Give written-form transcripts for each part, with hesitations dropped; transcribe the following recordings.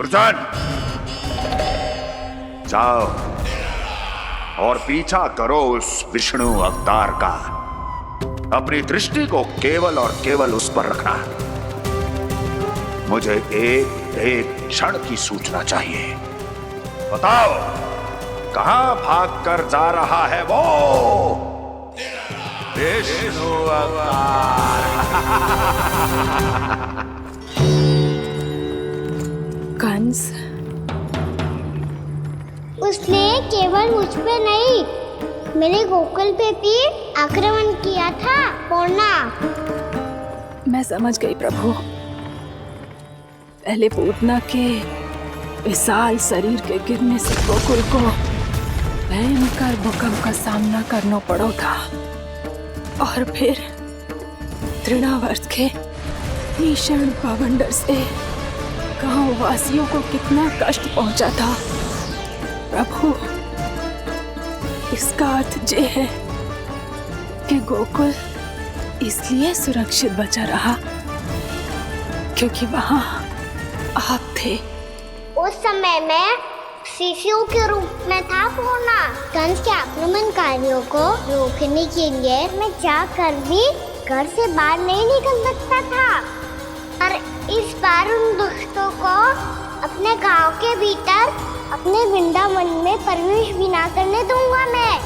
दुर्जन, जाओ और पीछा करो उस विष्णु अवतार का। अपनी दृष्टि को केवल और केवल उस पर रखना। मुझे एक क्षण की सूचना चाहिए। बताओ, कहां भागकर जा रहा है वो विष्णु अवतार? कंस, उसने केवल मुझ पे नहीं, मेरे गोकुल पे भी आक्रमण किया था पूर्णा। मैं समझ गई प्रभु। पहले पूतना के विशाल शरीर के गिरने से गोकुल को भयंकर भूकंप का सामना करना पड़ा था, और फिर तृणावर्त के भीषण पावंडर से गांव वासियों को कितना कष्ट पहुंचा था। प्रभु, इसका अर्थ ये है कि गोकुल इसलिए सुरक्षित बचा रहा क्योंकि वहां आप थे। उस समय मैं शिशु के रूप में था पूर्णा। कंस के आक्रमणकारियों को रोकने के लिए मैं जाकर भी घर से बाहर नहीं निकल सकता था, और इस बार उन दुष्टों को अपने गांव के भीतर अपने वृंदावन में प्रवेश भी ना करने दूंगा मैं।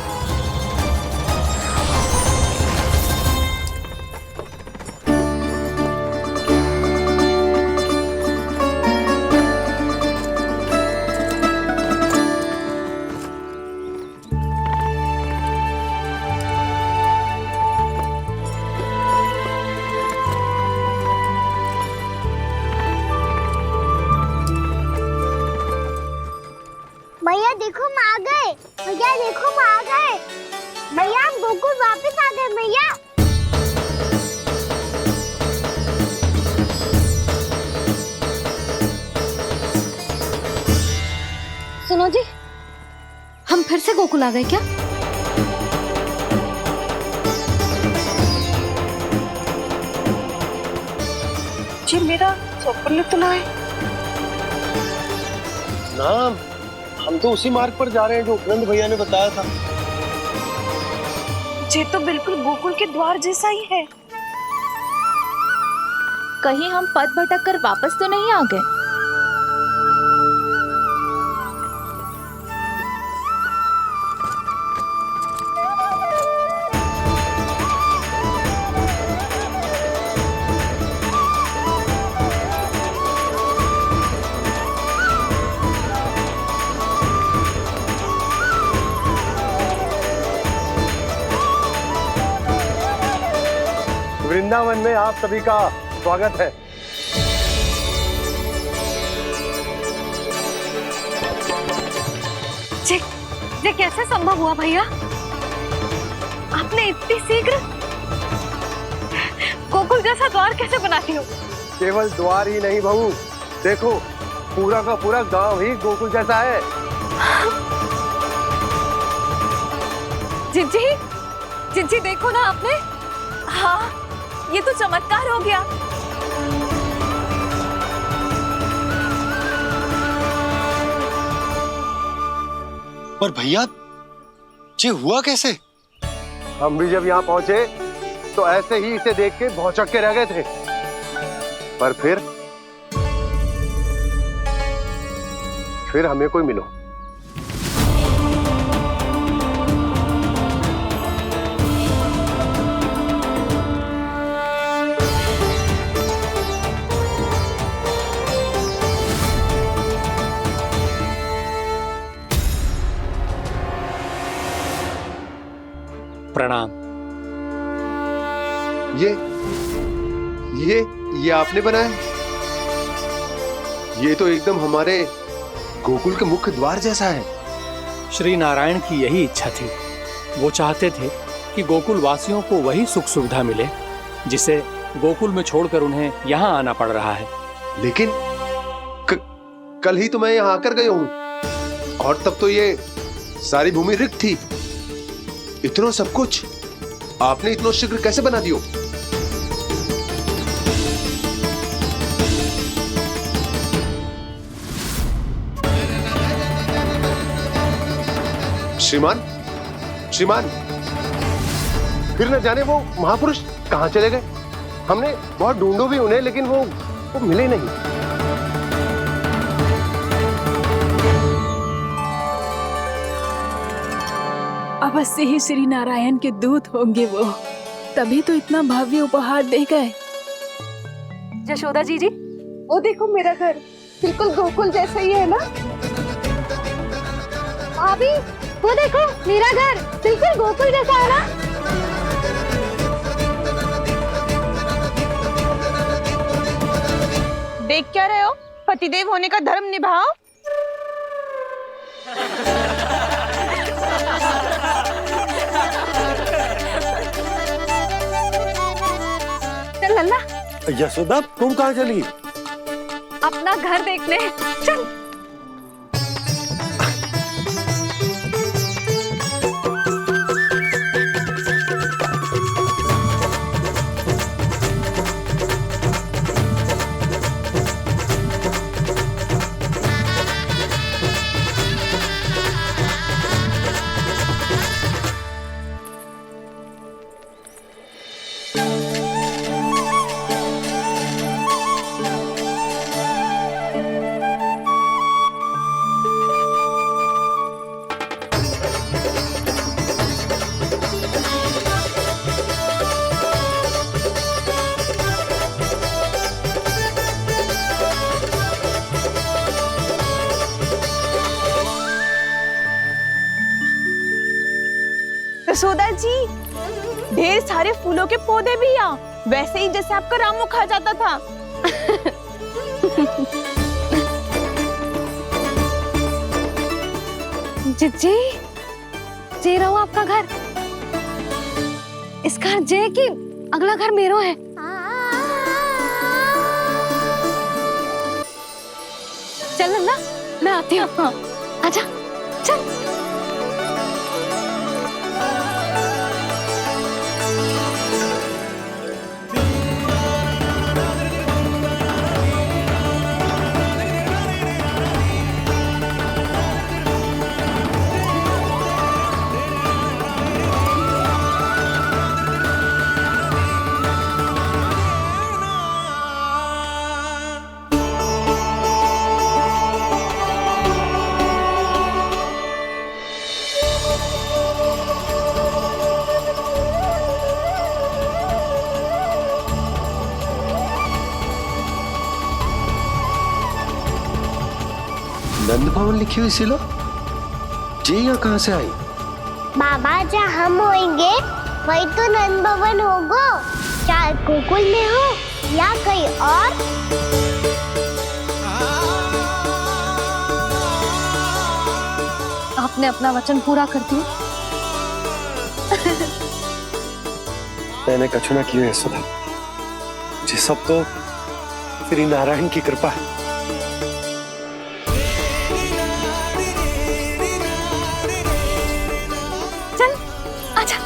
भैया देखो हम आ गए, भैया देखो हम आ गए, भैया हम गोकुल वापस आ गए भैया। सुनो जी, हम फिर से गोकुल आ गए क्या? जी मेरा स्वप्न तो ना है। ना, हम तो उसी मार्ग पर जा रहे हैं जो उपनंद भैया ने बताया था। ये तो बिल्कुल गोकुल के द्वार जैसा ही है। कहीं हम पथ भटक कर वापस तो नहीं आ गए? वृंदावन में आप सभी का स्वागत है। ये कैसे संभव हुआ भैया? आपने इतनी शीघ्र गोकुल जैसा द्वार कैसे बनाती हो? केवल द्वार ही नहीं बहू, देखो पूरा का पूरा गांव ही गोकुल जैसा है। जिज्जी, जिज्जी देखो ना आपने। हाँ, ये तो चमत्कार हो गया। पर भैया, ये हुआ कैसे? हम भी जब यहाँ पहुंचे तो ऐसे ही इसे देख के भौचक के रह गए थे, पर फिर हमें कोई मिलो। प्रणाम। ये आपने बनाया? ये तो एकदम हमारे गोकुल के मुख्य द्वार जैसा है। श्री नारायण की यही इच्छा थी। वो चाहते थे कि गोकुल वासियों को वही सुख सुविधा मिले जिसे गोकुल में छोड़कर उन्हें यहाँ आना पड़ रहा है। लेकिन कल ही तो मैं यहाँ आकर गया हूँ, और तब तो ये सारी भूमि रिक्त थी। इतना सब कुछ आपने इतना शीघ्र कैसे बना दियो? श्रीमान, श्रीमान, फिर न जाने वो महापुरुष कहाँ चले गए। हमने बहुत ढूंढो भी उन्हें, लेकिन वो मिले नहीं। अवश्य ही श्री नारायण के दूत होंगे वो, तभी तो इतना भव्य उपहार दे गए। यशोदा जी, वो देखो मेरा घर बिल्कुल गोकुल जैसा ही है ना। भाभी वो देखो मेरा घर बिल्कुल गोकुल जैसा है ना। देख क्या रहे हो? पतिदेव होने का धर्म निभाओ। चल लल्ला, यशोदा तुम कहाँ चली? अपना घर देखने चल। यशोदा जी, ढेर सारे फूलों के पौधे भी यहाँ, वैसे ही जैसे आपका रामू खा जाता था। जी, जे रहो आपका घर। इस घर जे की अगला घर मेरो है। चल लल्ला, मैं आती हूँ। हाँ, आजा, चल। नंद भवन लिखी हुई सिलो, जी यहाँ कहाँ से आई? बाबा जहाँ हम होंगे वही तो नंद भवन होगा, चाहे गोकुल में हो या कहीं और। आपने अपना वचन पूरा कर दिया। मैंने कछु ना किया यशोदा, ये सब तो श्री नारायण की कृपा है। चल, आजा।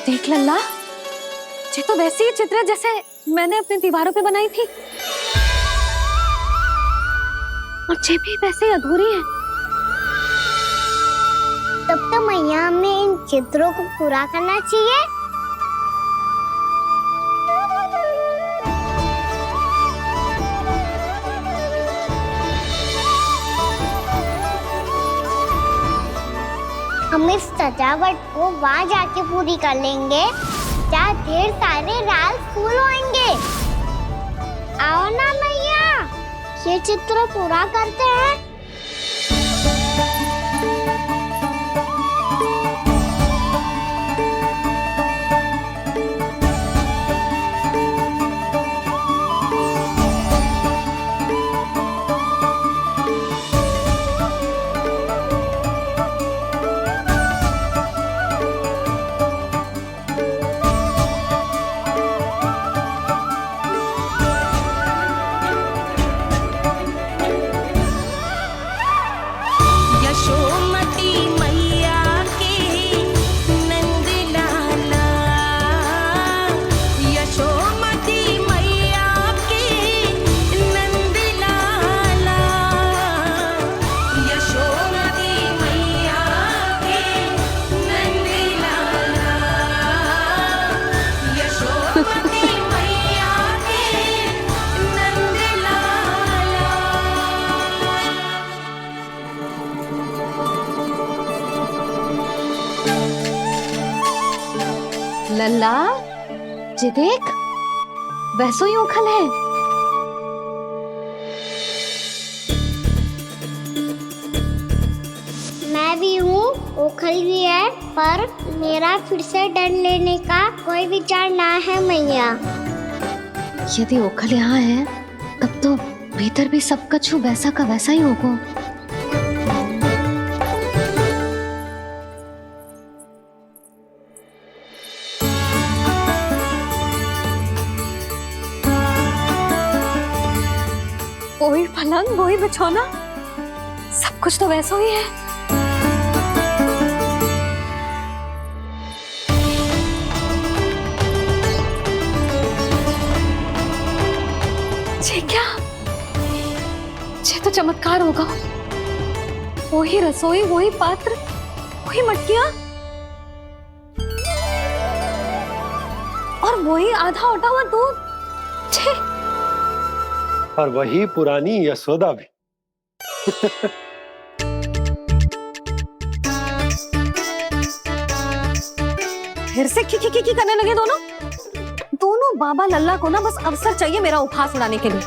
देख लल्ला, ये तो वैसी ही चित्र है जैसे मैंने अपनी दीवारों पे बनाई थी, और ये भी वैसे ही अधूरी है। तब तो मैया हमें इन चित्रों को पूरा करना चाहिए। हम इस सजावट को वहाँ जाके पूरी कर लेंगे जहाँ ढेर सारे लाल फूल होंगे। आओ ना मैया, ये चित्र पूरा करते हैं। लल्ला, ये देख, वैसो ही उखल है। मैं भी हूँ, ओखल भी है, पर मेरा फिर से डर लेने का कोई विचार ना है मैया। यदि ओखल यहाँ है, तब तो भीतर भी सब कुछ वैसा का वैसा ही होगा। वही पलंग, वही बिछौना, सब कुछ तो वैसा ही है। ये क्या? ये तो चमत्कार होगा। वही रसोई, वही पात्र, वही मटकियां, और वही आधा उटा हुआ दूध। छे! और वही पुरानी यशोदा भी। फिर से की करने लगे दोनों बाबा लल्ला को ना बस अवसर चाहिए मेरा उपहास उड़ाने के लिए।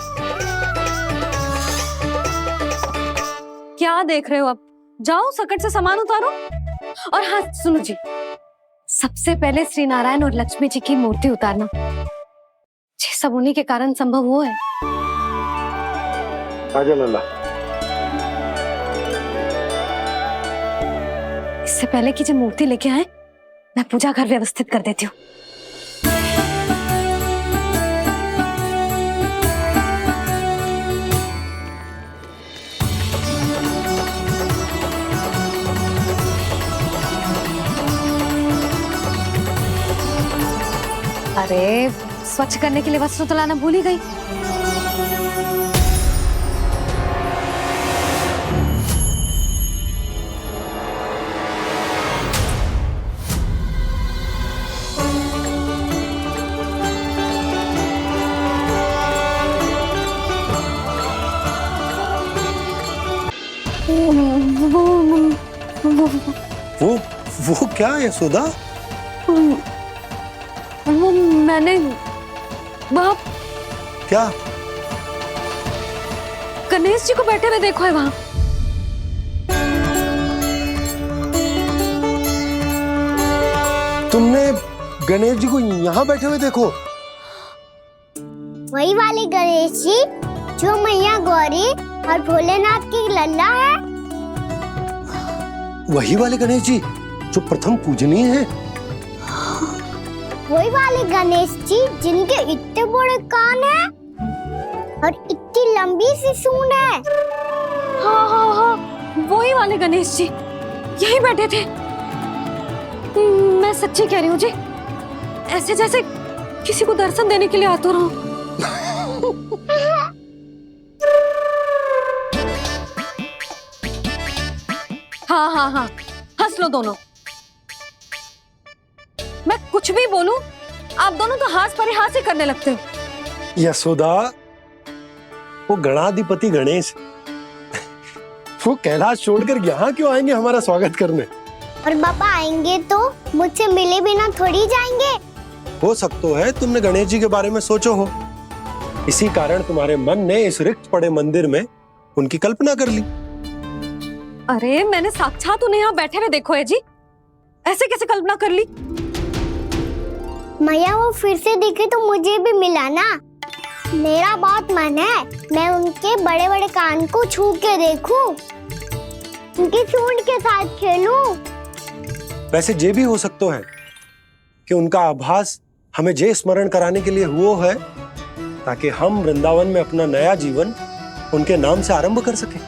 क्या देख रहे हो? अब जाओ, सकट से सामान उतारो। और हाँ सुनो जी, सबसे पहले श्री नारायण और लक्ष्मी जी की मूर्ति उतारना। ये सब उन्हीं के कारण संभव हुआ है। आजा लल्ला। इससे पहले कि जो मूर्ति लेके आए, मैं पूजा घर व्यवस्थित कर देती हूँ। अरे, स्वच्छ करने के लिए वस्त्र तो लाना भूल ही गई। वो क्या है यशोदा? वो मैंने बाप क्या? गणेश जी को बैठे हुए देखो है वहां। तुमने गणेश जी को यहाँ बैठे हुए देखो? वही वाले गणेश जी जो मैया गौरी और भोलेनाथ की लल्ला है। वही वाले गणेश जी जो प्रथम पूजनीय है। वही वाले गणेश जी जिनके इतने बड़े कान हैं और इतनी लंबी सी सूंड है। हाँ, वही वाले गणेश जी यही बैठे थे। मैं सच्ची कह रही हूँ जी, ऐसे जैसे किसी को दर्शन देने के लिए आतुर हो। हाँ हाँ हाँ, हंस लो दोनों। मैं कुछ भी बोलूं, आप दोनों तो हास परिहास ही करने लगते हो। यशोदा, वो गणाधिपति गणेश वो कैलाश छोड़कर यहाँ क्यों आएंगे हमारा स्वागत करने? और पापा आएंगे तो मुझसे मिले बिना थोड़ी जाएंगे। हो सकता है तुमने गणेश जी के बारे में सोचो हो, इसी कारण तुम्हारे मन ने इस रिक्त पड़े मंदिर में उनकी कल्पना कर ली। अरे मैंने साक्षात उन्हें यहाँ बैठे हुए देखो है जी, ऐसे कैसे कल्पना कर ली? मैया वो फिर से दिखे तो मुझे भी मिला ना। मेरा बहुत मन है मैं उनके बड़े बड़े कान को छू के देखूं, उनकी सूंड के साथ खेलूं। वैसे ये भी हो सकता है कि उनका आभास हमें जे स्मरण कराने के लिए हुआ है ताकि हम वृंदावन में अपना नया जीवन उनके नाम से आरंभ कर सके।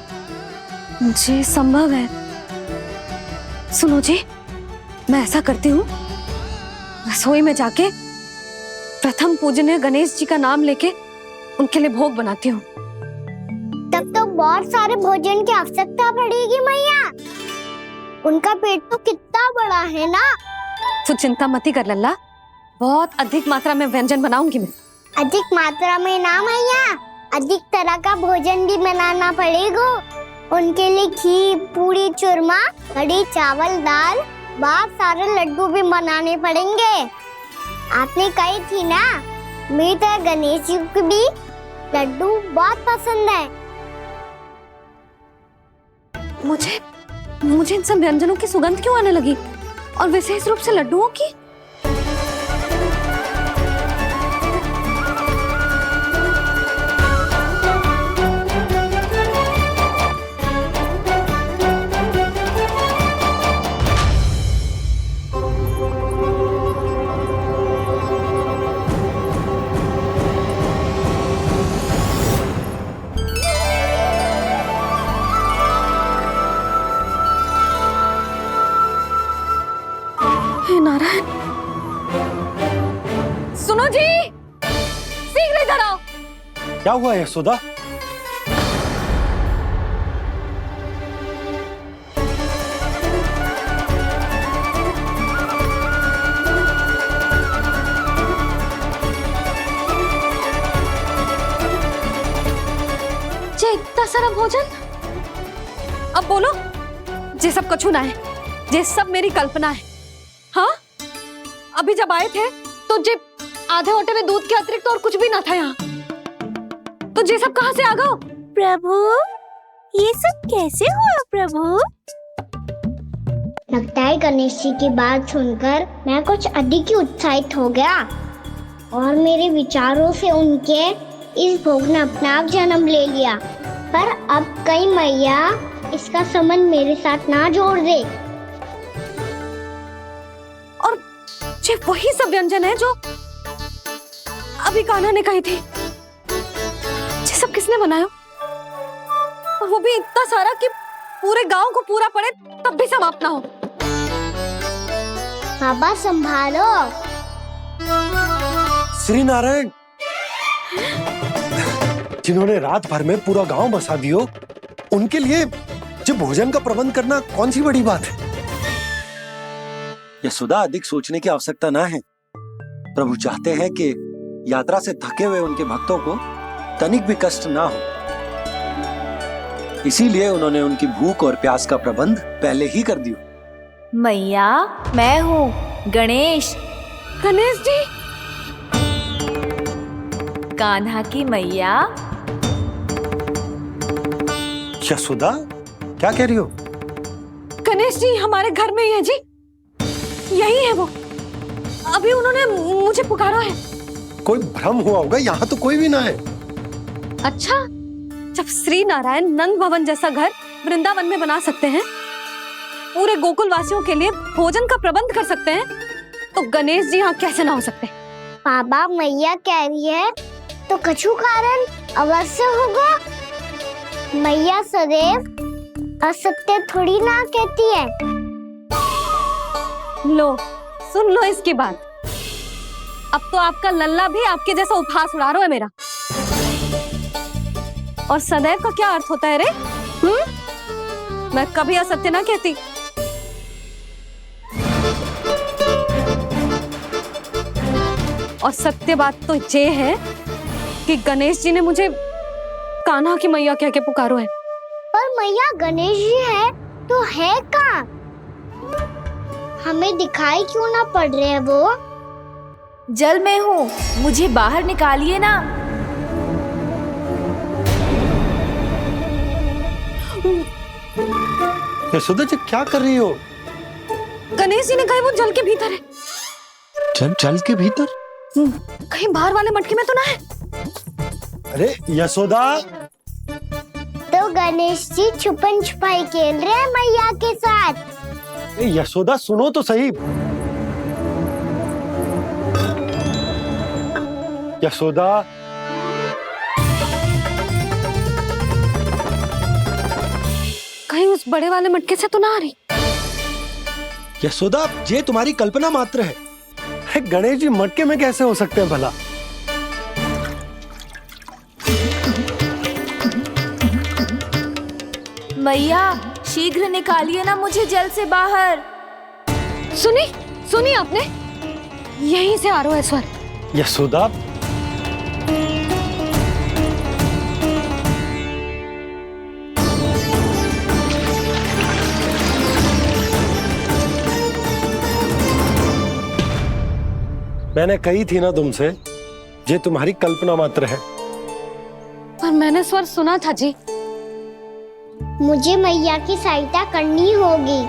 जी संभव है। सुनो जी, मैं ऐसा करती हूँ, रसोई में जाके प्रथम पूजनीय गणेश जी का नाम लेके उनके लिए भोग बनाती हूँ। तब तो बहुत सारे भोजन की आवश्यकता पड़ेगी मैया, उनका पेट तो कितना बड़ा है ना। तू चिंता मत कर लल्ला, बहुत अधिक मात्रा में व्यंजन बनाऊंगी मैं। अधिक मात्रा में ना मैया, अधिक तरह का भोजन भी बनाना पड़ेगा। उनके लिए खीर, पूरी, चूरमा, कढ़ी, चावल, दाल, बहुत सारे लड्डू भी बनाने पड़ेंगे। आपने कही थी ना, मेरे गणेश जी को भी लड्डू बहुत पसंद है। मुझे इन सब व्यंजनों की सुगंध क्यों आने लगी, और विशेष रूप से लड्डुओं की? नारायण, सुनो जी, शीघ्र इधर आओ। क्या हुआ यशोदा? जे इतना सारा भोजन, अब बोलो, जे सब कछु ना है, जे सब मेरी कल्पना है। हाँ, अभी जब आए थे तो जे आधे ओटे में दूध के अतिरिक्त और कुछ भी ना था यहाँ, तो जे सब कहाँ से आ गए? प्रभु, ये सब कैसे हुआ प्रभु? लगता है गणेश जी की बात सुनकर मैं कुछ अधिक ही उत्साहित हो गया और मेरे विचारों से उनके इस भोग ने अपना आप जन्म ले लिया। पर अब कहीं मैया इसका संबंध मेरे साथ ना जोड़ दे। और ये वही सब व्यंजन है जो अभी कान्हा ने कही थी। ये सब किसने बनाया? और वो भी इतना सारा कि पूरे गांव को पूरा पड़े तब भी समाप्त ना हो। बाबा संभालो। श्री नारायण, जिन्होंने रात भर में पूरा गांव बसा दियो, उनके लिए जो भोजन का प्रबंध करना कौन सी बड़ी बात है? यशोदा, अधिक सोचने की आवश्यकता ना है। प्रभु चाहते हैं कि यात्रा से थके हुए उनके भक्तों को तनिक भी कष्ट ना हो, इसीलिए उन्होंने उनकी भूख और प्यास का प्रबंध पहले ही कर दिया। मैया, मैं हूँ गणेश। गणेश जी, कान्हा की मैया। यशोदा, क्या कह रही हो? गणेश जी हमारे घर में ही है जी, यही है वो। अभी उन्होंने मुझे पुकारा है। कोई भ्रम हुआ होगा, यहाँ तो कोई भी ना है। अच्छा, जब श्री नारायण नंद भवन जैसा घर वृंदावन में बना सकते हैं, पूरे गोकुल वासियों के लिए भोजन का प्रबंध कर सकते हैं, तो गणेश जी यहाँ कैसे ना हो सकते? बाबा, मैया कह रही है तो कछु कारण अवश्य होगा। मैया सदैव असत्य थोड़ी ना कहती है। लो, सुन लो इसकी बात। अब तो आपका लल्ला भी आपके जैसा उपहास उड़ा रहा है मेरा। और सदैव का क्या अर्थ होता है रे? मैं कभी असत्य ना कहती। और सत्य बात तो ये है कि गणेश जी ने मुझे कान्हा की मैया कह के पुकारो है। पर मैया गणेश जी है तो है कहाँ? हमें दिखाई क्यों ना पड़ रहे हैं वो? जल में हूँ, मुझे बाहर निकालिए ना। यशोदा जी क्या कर रही हो? गणेश जी ने कहा वो जल के भीतर है। जल के भीतर? कहीं बाहर वाले मटके में तो ना है? अरे यशोदा! तो गणेश जी छुपन छुपाई खेल रहे हैं मैया के साथ। यशोदा सुनो तो सही। यशोदा, कहीं उस बड़े वाले मटके से तो ना आ रही? यशोदा ये तुम्हारी कल्पना मात्र है। अरे गणेश जी मटके में कैसे हो सकते हैं भला? मैया शीघ्र निकालिए ना मुझे जल से बाहर। सुनी आपने? यहीं से आ रहा है स्वर। यशोदा, मैंने कही थी ना तुमसे, ये तुम्हारी कल्पना मात्र है। पर मैंने स्वर सुना था जी। मुझे मैया की सहायता करनी होगी।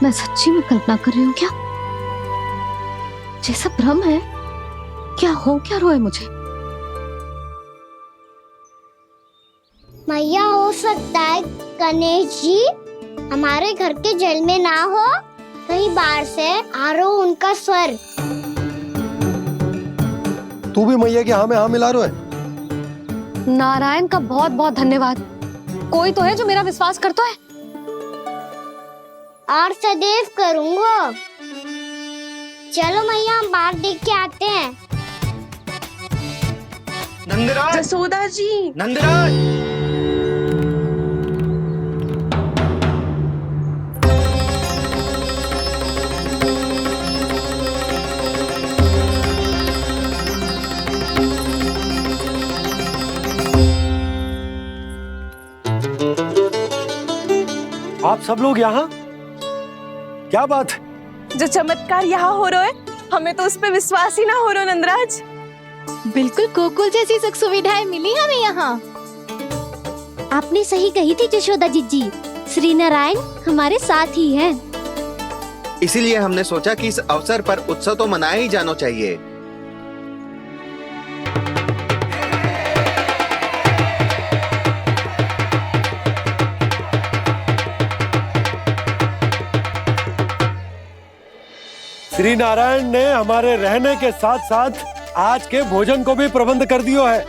मैं सच्ची में कल्पना कर रही हूँ क्या? जैसा भ्रम है क्या? हो क्या रहा है मुझे? मैया हो सकता है गणेश जी हमारे घर के जल में ना हो, कहीं बाहर से आ रहा हो उनका स्वर। तू भी मैया के हाँ में हाँ मिला रहा है। नारायण का बहुत बहुत धन्यवाद। कोई तो है जो मेरा विश्वास करता है। और सदैव करूंगा। चलो मैया हम बाहर देख के आते हैं। नंदराज! यशोदा जी! नंदराज! आप सब लोग यहाँ? क्या बात है? जो चमत्कार यहाँ हो रहा है, हमें तो उस पे विश्वास ही ना हो रहा नंदराज। बिल्कुल गोकुल जैसी सुख सुविधाएं मिली हमें यहाँ। आपने सही कही थी यशोदा जीजी, श्री नारायण हमारे साथ ही हैं। इसीलिए हमने सोचा कि इस अवसर पर उत्सव तो मनाया ही जाना चाहिए। श्री नारायण ने हमारे रहने के साथ साथ आज के भोजन को भी प्रबंध कर दिया है।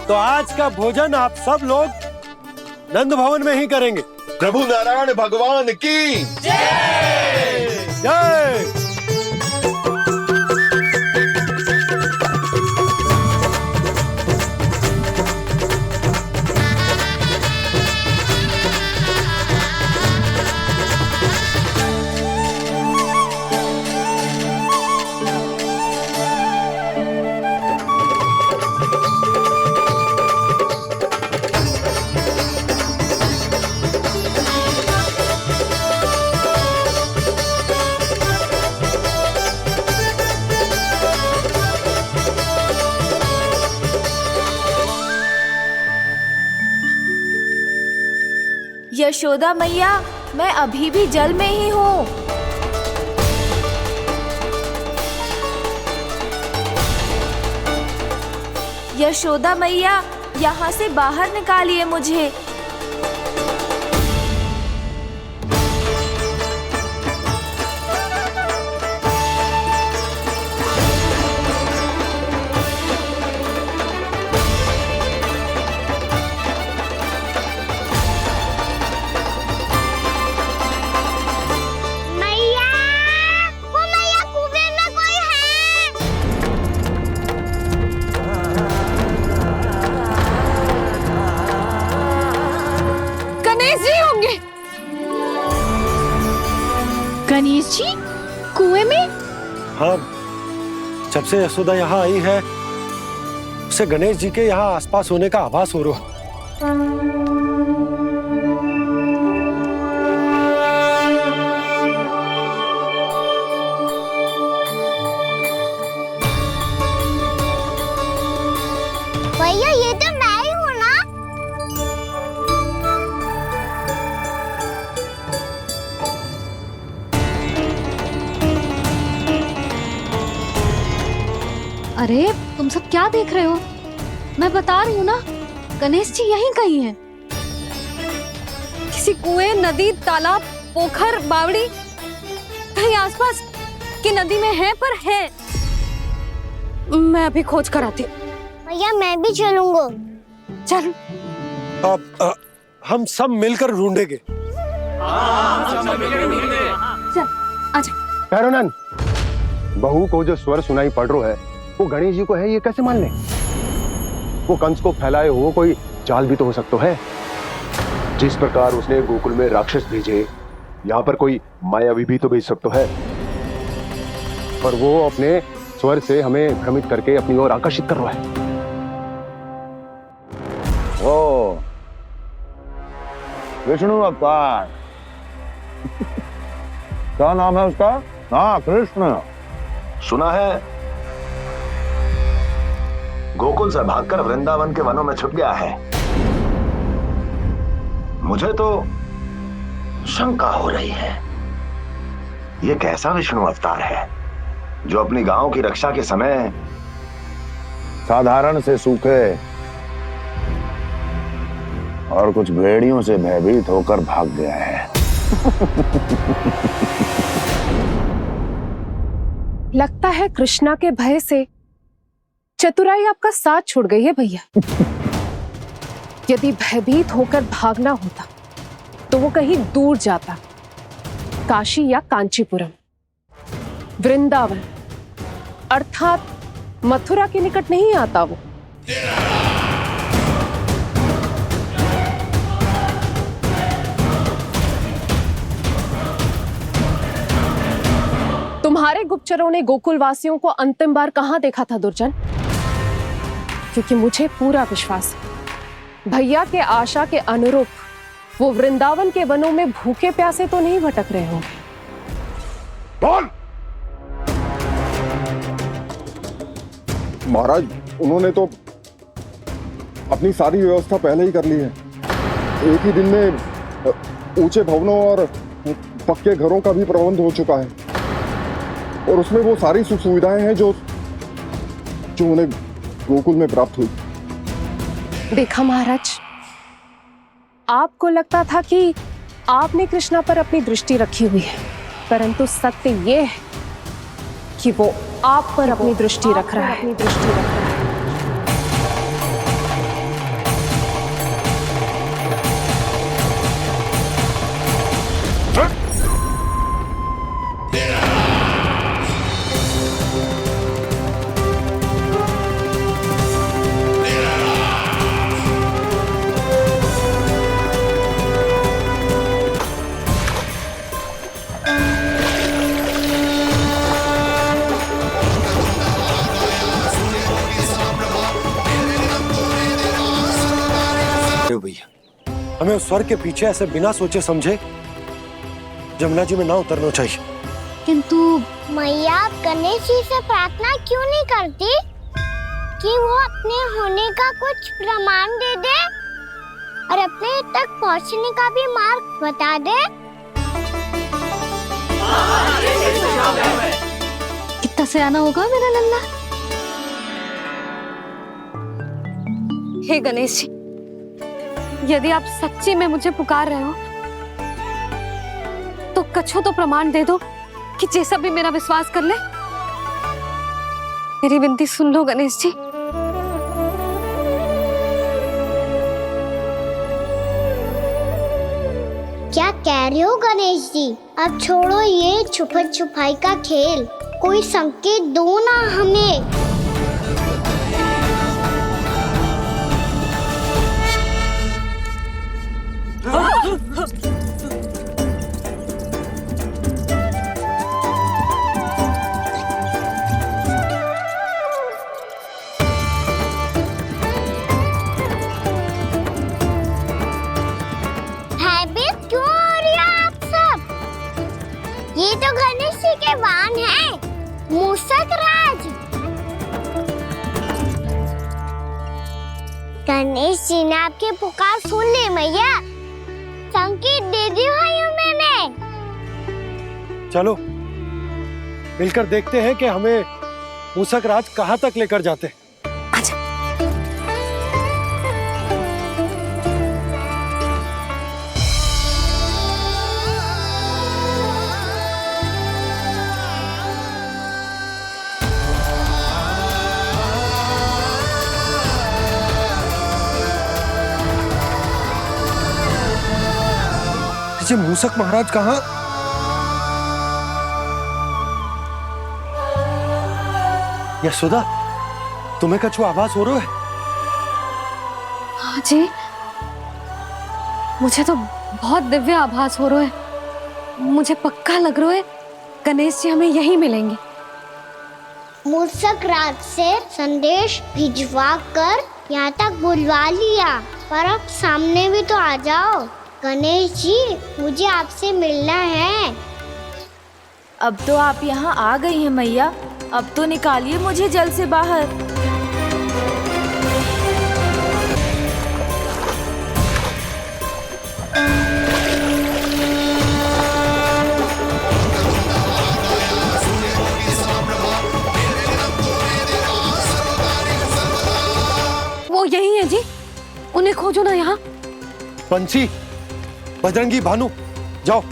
तो आज का भोजन आप सब लोग नंद भवन में ही करेंगे। प्रभु नारायण भगवान की जय जय। यशोदा मैया, मैं अभी भी जल में ही हूँ। यशोदा मैया, यहाँ से बाहर निकालिए मुझे। मैया, वो मैया कुएं में गणेश जी कुएं में? हाँ, जब से यशोदा यहाँ आई है उसे गणेश जी के यहाँ आसपास होने का आभास हो रहा। भैया ये तो मैं ही हूँ ना। अरे तुम सब क्या देख रहे हो? मैं बता रही हूँ ना, गणेश जी यहीं कहीं हैं। किसी कुएं, नदी, तालाब, पोखर, बावड़ी कहीं आसपास की नदी में है, पर है। मैं अभी खोज कर आती हूँ। भैया मैं भी चलूंगा। चल। अब हम सब मिलकर ढूंढेंगे। चल आजा। पैरोनन, बहू को जो स्वर सुनाई पड़ रहा है वो गणेश जी को है, ये कैसे मान ले? वो कंस को फैलाए हुए कोई चाल भी तो हो सकता है। जिस प्रकार उसने गोकुल में राक्षस भेजे, यहाँ पर कोई मायावी भी तो भेज सकता है। पर वो अपने स्वर से हमें भ्रमित करके अपनी ओर आकर्षित कर रहा है। ओ विष्णु अवतार। क्या नाम है उसका? हाँ, कृष्ण। सुना है गोकुल से भागकर वृंदावन के वनों में छुप गया है। मुझे तो शंका हो रही है, ये कैसा विष्णु अवतार है जो अपनी गांव की रक्षा के समय साधारण से सूखे और कुछ भेड़ियों से भयभीत होकर भाग गया है। लगता है कृष्णा के भय से चतुराई आपका साथ छोड़ गई है भैया। यदि भयभीत होकर भागना होता तो वो कहीं दूर जाता, काशी या कांचीपुरम, वृंदावन अर्थात मथुरा के निकट नहीं आता वो। तुम्हारे गुप्तचरों ने गोकुल वासियों को अंतिम बार कहां देखा था दुर्जन? क्योंकि मुझे पूरा विश्वास है भैया के आशा के अनुरूप वो वृंदावन के वनों में भूखे प्यासे तो नहीं भटक रहे होंगे। बोल। महाराज, उन्होंने तो अपनी सारी व्यवस्था पहले ही कर ली है। एक ही दिन में ऊंचे भवनों और पक्के घरों का भी प्रबंध हो चुका है, और उसमें वो सारी सुख सुविधाएं हैं जो उन्हें गोकुल में प्राप्त हुई। देखा महाराज, आपको लगता था कि आपने कृष्णा पर अपनी दृष्टि रखी हुई है, परंतु सत्य ये है कि वो आप पर अपनी दृष्टि रख रहा है। भैया, हमें उस स्वर के पीछे ऐसे बिना सोचे समझे जमुना जी में ना उतरना चाहिए। किंतु मैया, आप गणेश जी से प्रार्थना क्यों नहीं करती कि वो अपने होने का कुछ प्रमाण दे दे और अपने तक पहुंचने का भी मार्ग बता दे? कितना सयाना होगा मेरा लल्ला। हे गणेश जी, यदि आप सच्ची में मुझे पुकार रहे हो तो कछो तो प्रमाण दे दो कि जैसा भी मेरा विश्वास कर ले। मेरी विनती सुन लो गणेश जी। क्या कह रहे हो गणेश जी? अब छोड़ो ये छुपन छुपाई का खेल, कोई संकेत दो ना हमें। ये तो गणेश जी के वाहन हैं, मूषक राज। गणेश जी ने आपकी पुकार सुन ली मैया, संकेत दे दी भाइयों मैंने। चलो मिलकर देखते हैं कि हमें मूषक राज कहाँ तक लेकर जाते हैं। ये मूषक महाराज कहाँ? यशोदा, तुम्हें कछु आभास हो रहा है? हाँ जी, मुझे तो बहुत दिव्य आभास हो रहा है। मुझे पक्का लग रहा है गणेश जी हमें यहीं मिलेंगे। मूषक राज से संदेश भिजवा कर यहाँ तक बुलवा लिया, पर अब सामने भी तो आ जाओ। गणेश जी, मुझे आपसे मिलना है। अब तो आप यहाँ आ गई हैं मैया, अब तो निकालिए मुझे जल से बाहर। वो यही है जी, उन्हें खोजो ना यहाँ। पंछी, बजरंगी, भानु, जाओ।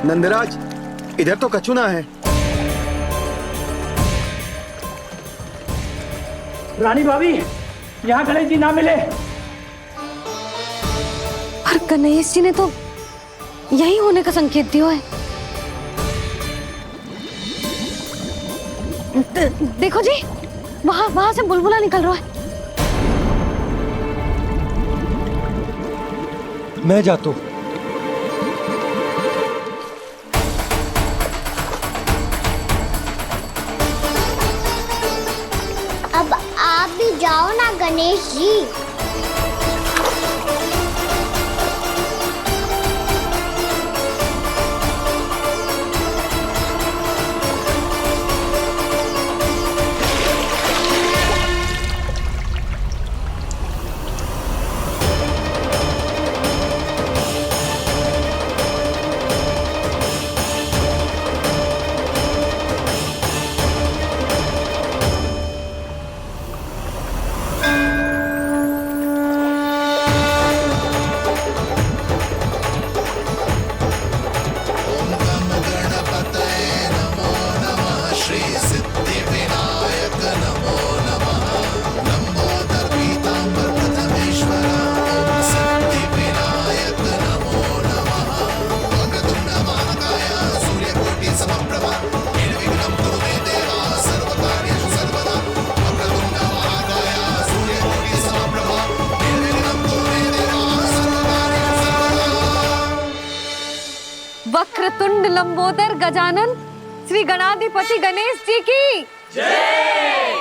नंदराज, इधर तो कछुना है। रानी भाभी, यहाँ गणेश जी ना मिले। पर गणेश जी ने तो यही होने का संकेत दिया है। देखो जी, वहां से बुलबुला निकल रहा है। मैं जाता हूँ। अब आप भी जाओ ना गणेश जी। वक्रतुंड लंबोदर गजानन श्री गणाधिपति गणेश जी की जय।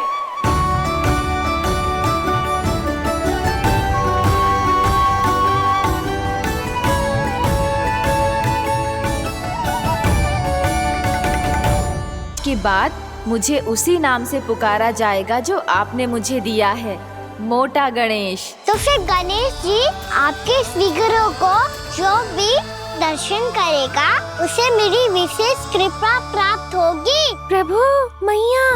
के बाद मुझे उसी नाम से पुकारा जाएगा जो आपने मुझे दिया है, मोटा गणेश। तो फिर गणेश जी आपके स्वीकरों को जो भी दर्शन करेगा उसे मेरी विशेष कृपा प्राप्त होगी। प्रभु, मैया।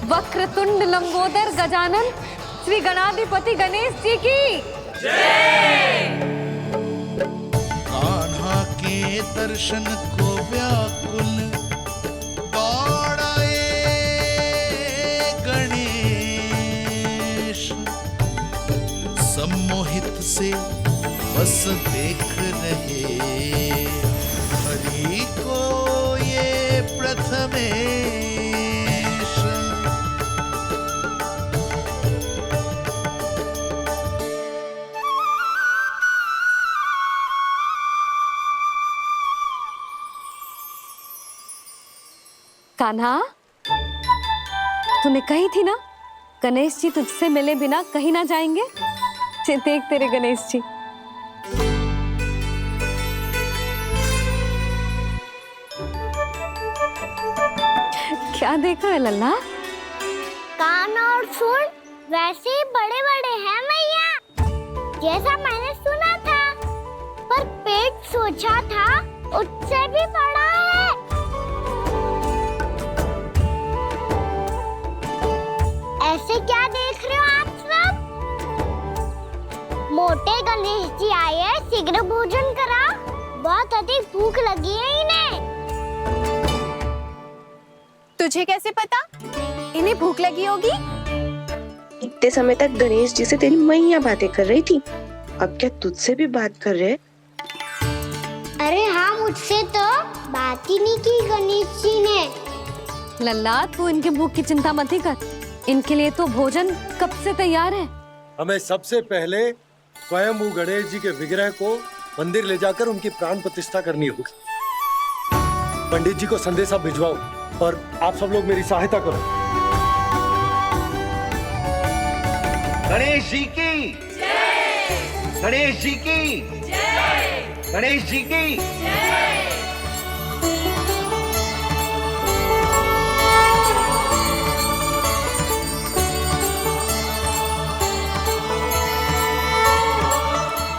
वक्रतुंड लंबोदर गजानन श्री गणाधिपति गणेश जी की जय। कान्हा के दर्शन को व्याकुल दौड़ाए गणेश, सम्मोहित से बस देख रहे हरि को ये प्रथम कान्हा, तूने कही थी ना गणेश जी तुझसे मिले बिना कहीं ना जाएंगे। देख तेरे गणेश जी। क्या देख रहा है लल्ला? कान और सुन वैसे ही बड़े बड़े हैं मैया, जैसा मैंने सुना था, पर पेट सोचा था उससे भी बड़ा है। ऐसे क्या देख रहे हो आप सब? मोटे गणेश जी आए हैं, शीघ्र भोजन करा, बहुत अधिक भूख लगी है इन्हें। तुझे कैसे पता इन्हें भूख लगी होगी? इतने समय तक गणेश जी से तेरी मैया बातें कर रही थी, अब क्या तुझसे भी बात कर रहे? अरे हाँ, मुझसे तो बात ही नहीं की गणेश जी ने। लल्ला, तू इनके भूख की चिंता मत ही कर, इनके लिए तो भोजन कब से तैयार है। हमें सबसे पहले स्वयं गणेश जी के विग्रह को मंदिर ले जाकर उनकी प्राण प्रतिष्ठा करनी होगी। पंडित जी को संदेशा भिजवाओ और आप सब लोग मेरी सहायता करो। गणेश जी की जय! गणेश जी की जय! गणेश जी की जय!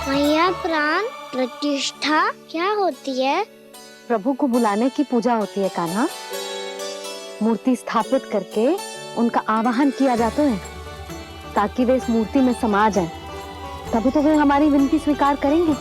मैया, प्राण प्रतिष्ठा क्या होती है? प्रभु को बुलाने की पूजा होती है कान्हा। मूर्ति स्थापित करके उनका आवाहन किया जाता है ताकि वे इस मूर्ति में समा जाएं। तभी तो वे हमारी विनती स्वीकार करेंगे।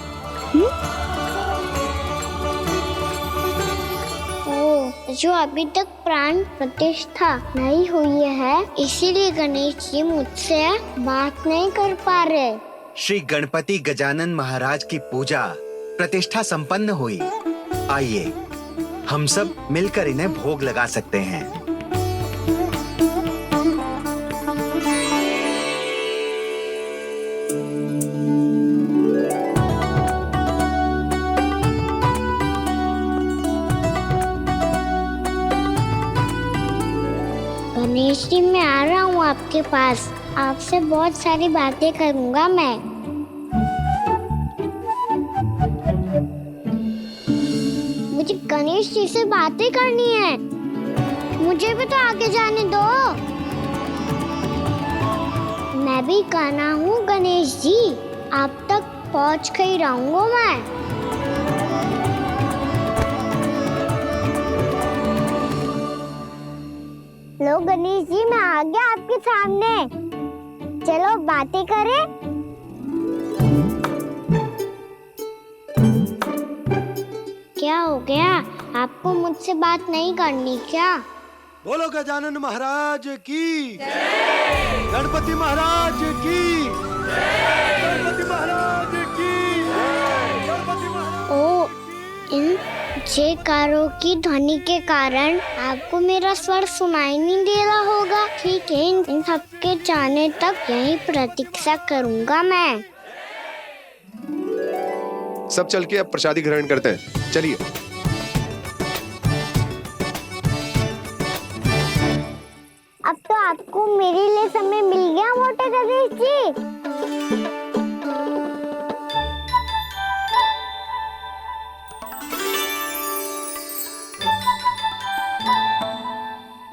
ओ, जो अभी तक प्राण प्रतिष्ठा नहीं हुई है, इसीलिए गणेश जी मुझसे बात नहीं कर पा रहे। श्री गणपति गजानन महाराज की पूजा प्रतिष्ठा संपन्न हुई। आइए हम सब मिलकर इन्हें भोग लगा सकते हैं। गणेश जी, मैं आ रहा हूँ आपके पास, आपसे बहुत सारी बातें करूँगा मैं। मुझे गणेश जी से बातें करनी है, मुझे भी तो आगे जाने दो। मैं भी कान्हा हूँ गणेश जी, आप तक पहुँच कर ही रहूंगा मैं। लो गणेश जी, मैं आ गया आपके सामने, चलो बातें करें। क्या हो गया, आपको मुझसे बात नहीं करनी क्या? बोलो गजानन महाराज की जय! गणपति महाराज की जय! गणपति महाराज की जय! गणपति महाराज। ओ, इन जयकारों की ध्वनि के कारण आपको मेरा स्वर सुनाई नहीं दे रहा होगा। ठीक है, इन सबके जाने तक यही प्रतीक्षा करूंगा मैं। सब चल के अब प्रसादी ग्रहण करते हैं, चलिए। अब तो आपको मेरे लिए समय मिल गया मोटे गणेश जी।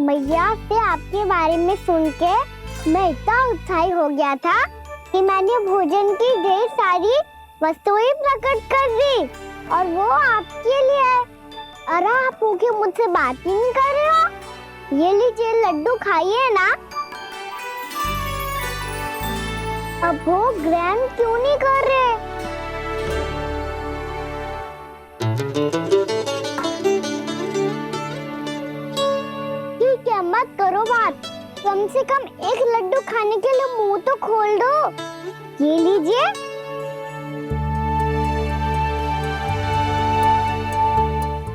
मैया से आपके बारे में सुन के मैं इतना उत्साही हो गया था कि मैंने भोजन की ढेर सारी वस्तुएं प्रकट कर दी, और वो आपके लिए। अरे आप भूखे मुझसे बात ही नहीं कर रहे हो। ये लीजिए लड्डू, खाइए ना। अब वो ग्रहण क्यों नहीं कर रहे? ठीक है, मत करो बात, कम से कम एक लड्डू खाने के लिए मुंह तो खोल दो। ये लीजिए।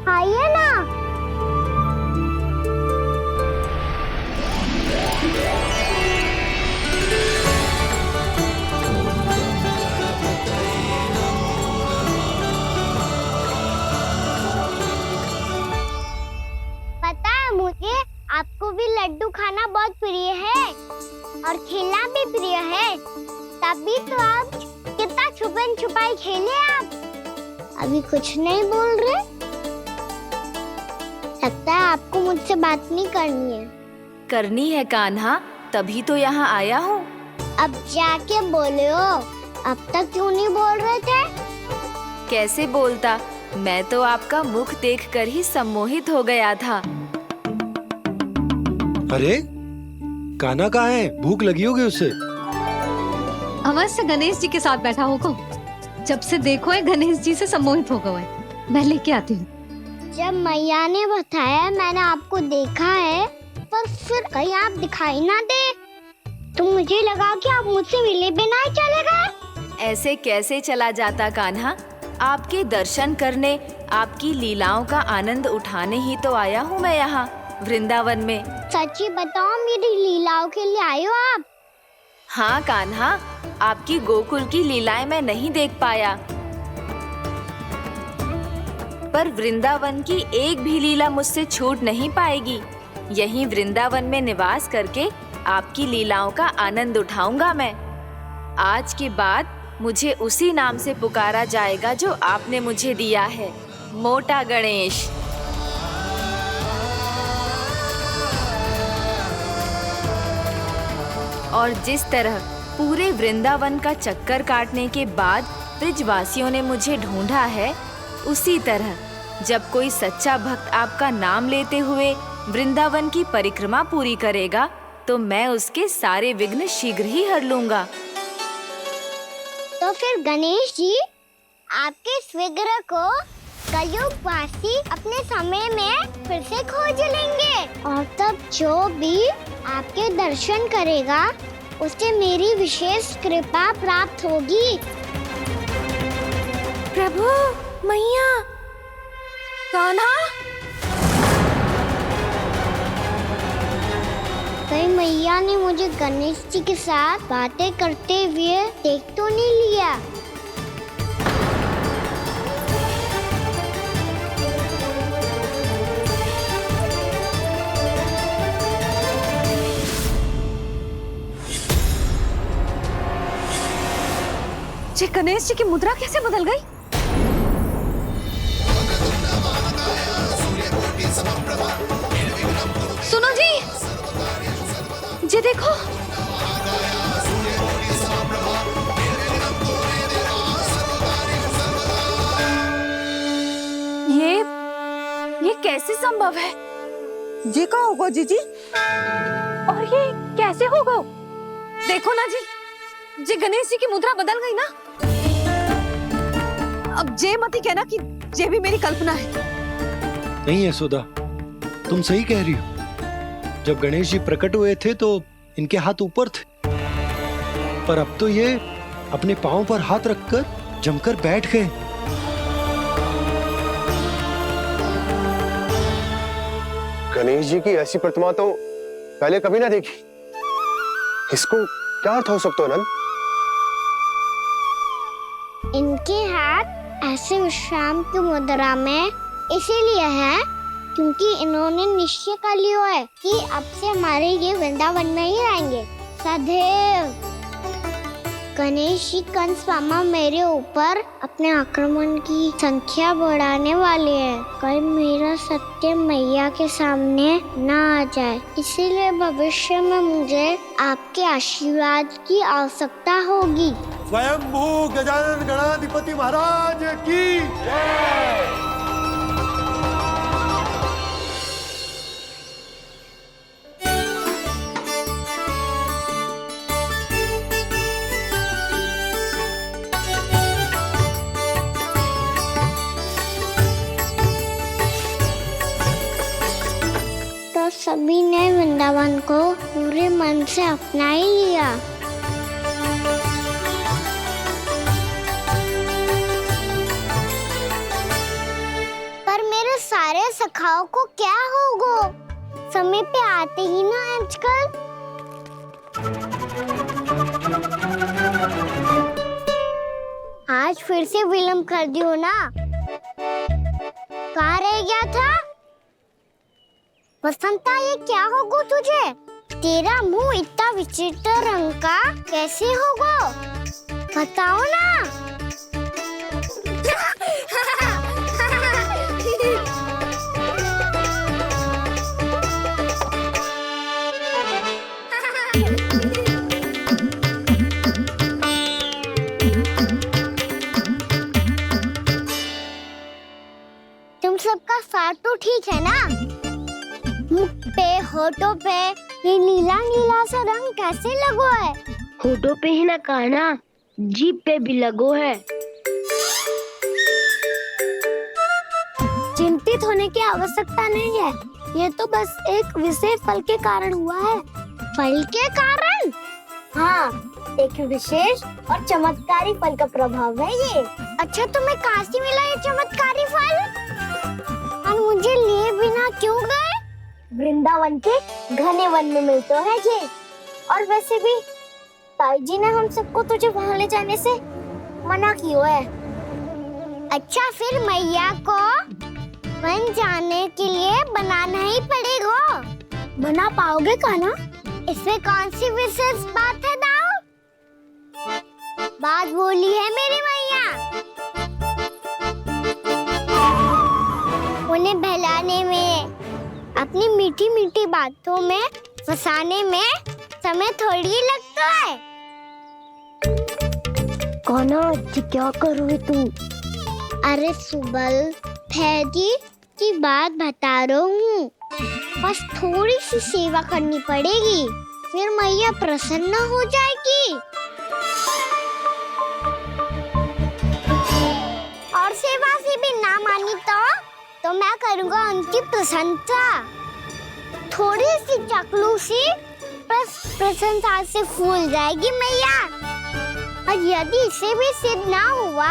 खाइए ना। पता है मुझे आपको भी लड्डू खाना बहुत प्रिय है और खेलना भी प्रिय है, तभी तो आप कितना छुपन छुपाई खेले आप। अभी कुछ नहीं बोल रहे? लगता है आपको मुझसे बात नहीं करनी है। करनी है कान्हा, तभी तो यहाँ आया हूँ। अब जाके बोले हो, अब तक क्यों नहीं बोल रहे थे? कैसे बोलता, मैं तो आपका मुख देखकर ही सम्मोहित हो गया था। अरे कान्हा कहाँ है? भूख लगी होगी उससे। अवश्य गणेश जी के साथ बैठा होगा। जब से देखो है गणेश जी से सम्मोहित हो गए। मैं लेके आती हूँ। जब मैया ने बताया मैंने आपको देखा है, पर फिर कहीं आप दिखाई ना दे, तो मुझे लगा कि आप मुझसे मिले बिना ही चले गए। ऐसे कैसे चला जाता कान्हा? आपके दर्शन करने, आपकी लीलाओं का आनंद उठाने ही तो आया हूँ मैं यहाँ वृंदावन में। सच्ची बताओ, मेरी लीलाओं के लिए आए हो आप? हाँ कान्हा, आपकी गोकुल की लीलाएं मैं नहीं देख पाया, पर वृंदावन की एक भी लीला मुझसे छूट नहीं पाएगी। यहीं वृंदावन में निवास करके आपकी लीलाओं का आनंद उठाऊंगा मैं। आज के बाद मुझे उसी नाम से पुकारा जाएगा जो आपने मुझे दिया है, मोटा गणेश। और जिस तरह पूरे वृंदावन का चक्कर काटने के बाद ब्रिजवासियों ने मुझे ढूंढा है, उसी तरह जब कोई सच्चा भक्त आपका नाम लेते हुए वृंदावन की परिक्रमा पूरी करेगा, तो मैं उसके सारे विघ्न शीघ्र ही हर लूंगा। तो फिर गणेश जी, आपके इस विग्रह को कलयुगवासी अपने समय में फिर से खोज लेंगे, और तब जो भी आपके दर्शन करेगा उसे मेरी विशेष कृपा प्राप्त होगी। प्रभु, मैया, कान्हा। कहीं मैया ने मुझे गणेश जी के साथ बातें करते हुए देख तो नहीं लिया? जी गणेश जी की मुद्रा कैसे बदल गई? सुनो जी, जी देखो। ये कैसे संभव है? जी का होगा जीजी? और ये कैसे होगा? देखो ना जी गणेश जी की मुद्रा बदल गई ना। अब जे मत ही कहना कि ये भी मेरी कल्पना है। नहीं यशोदा, तुम सही कह रही हो। जब गणेश जी प्रकट हुए थे तो इनके हाथ ऊपर थे, पर अब तो ये अपने पांव पर हाथ रखकर जमकर बैठ गए। गणेश जी की ऐसी प्रतिमा तो पहले कभी ना देखी। इसको क्या अर्थ हो सकता है नंद? इनके हाथ ऐसे विश्राम की मुद्रा में इसीलिए है क्योंकि इन्होंने निश्चय कर लिया है कि अब से हमारे ये वृंदावन में ही रहेंगे सदैव। गणेश जी कंस मामा मेरे ऊपर अपने आक्रमण की संख्या बढ़ाने वाले हैं, कल मेरा सत्य मैया के सामने ना आ जाए। इसीलिए भविष्य में मुझे आपके आशीर्वाद की आवश्यकता होगी। स्वयंभू गजानन गणाधिपति महाराज की जय। तो सभी ने वृंदावन को पूरे मन से अपना ही लिया। पर मेरे सारे सखाओं को क्या होगा? समय पे आते ही ना आजकल। आज फिर से विलंब कर दियो ना। कहाँ रह गया था? बसंता, ये क्या होगा तुझे? तेरा मुंह इतना विचित्र रंग का कैसे होगा? बताओ ना। तुम सबका साथ तो ठीक है ना? मुख पे, होठों पे ये नीला नीला सा रंग कैसे लगो है? होठों पे ही ना कहना, जीभ पे भी लगो है। चिंतित होने की आवश्यकता नहीं है, ये तो बस एक विशेष फल के कारण हुआ है। फल के कारण? हाँ, एक विशेष और चमत्कारी फल का प्रभाव है ये। अच्छा, तुम्हें कहाँ से मिला ये चमत्कारी फल? और मुझे लिए बिना क्यों गए? वृंदावन के घने वन में मिलते हैं ये। और वैसे भी ताई जी ने हम सबको तुझे वहाँ ले जाने से मना किया है। अच्छा, फिर मैया को वन जाने के लिए बनाना ही पड़ेगा। बना पाओगे कान्हा? इसमें कौन सी विशेष बात है दाऊ? बात बोली है मेरी मैया। उन्हें बहलाने में, अपनी मीठी मीठी बातों में फंसाने में समय थोड़ी लगता है। कान्हा, क्या करोगे तुम? अरे सुबल, फैदी की बात बता रहा हूँ। बस थोड़ी सी सेवा करनी पड़ेगी, फिर मैया प्रसन्न हो जाएगी। और सेवा से भी ना मानी तो मैं करूँगा उनकी प्रशंसा। थोड़ी सी चाकलूसी बस प्रशंसा से फूल जाएगी मैया। और यदि इसे भी सिद्ध ना हुआ,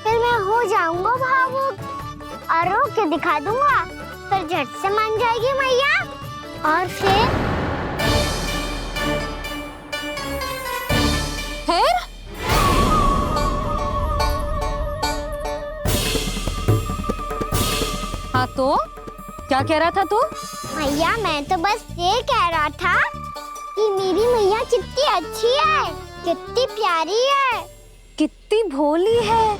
फिर मैं हो जाऊंगा भावुक और रो के दिखा दूंगा, फिर झट से मान जाएगी मैया। और फिर हाँ, तो क्या कह रहा था तू? मैया, मैं तो बस ये कह रहा था कि मेरी मैया कितनी अच्छी है, कितनी प्यारी है, कितनी भोली है,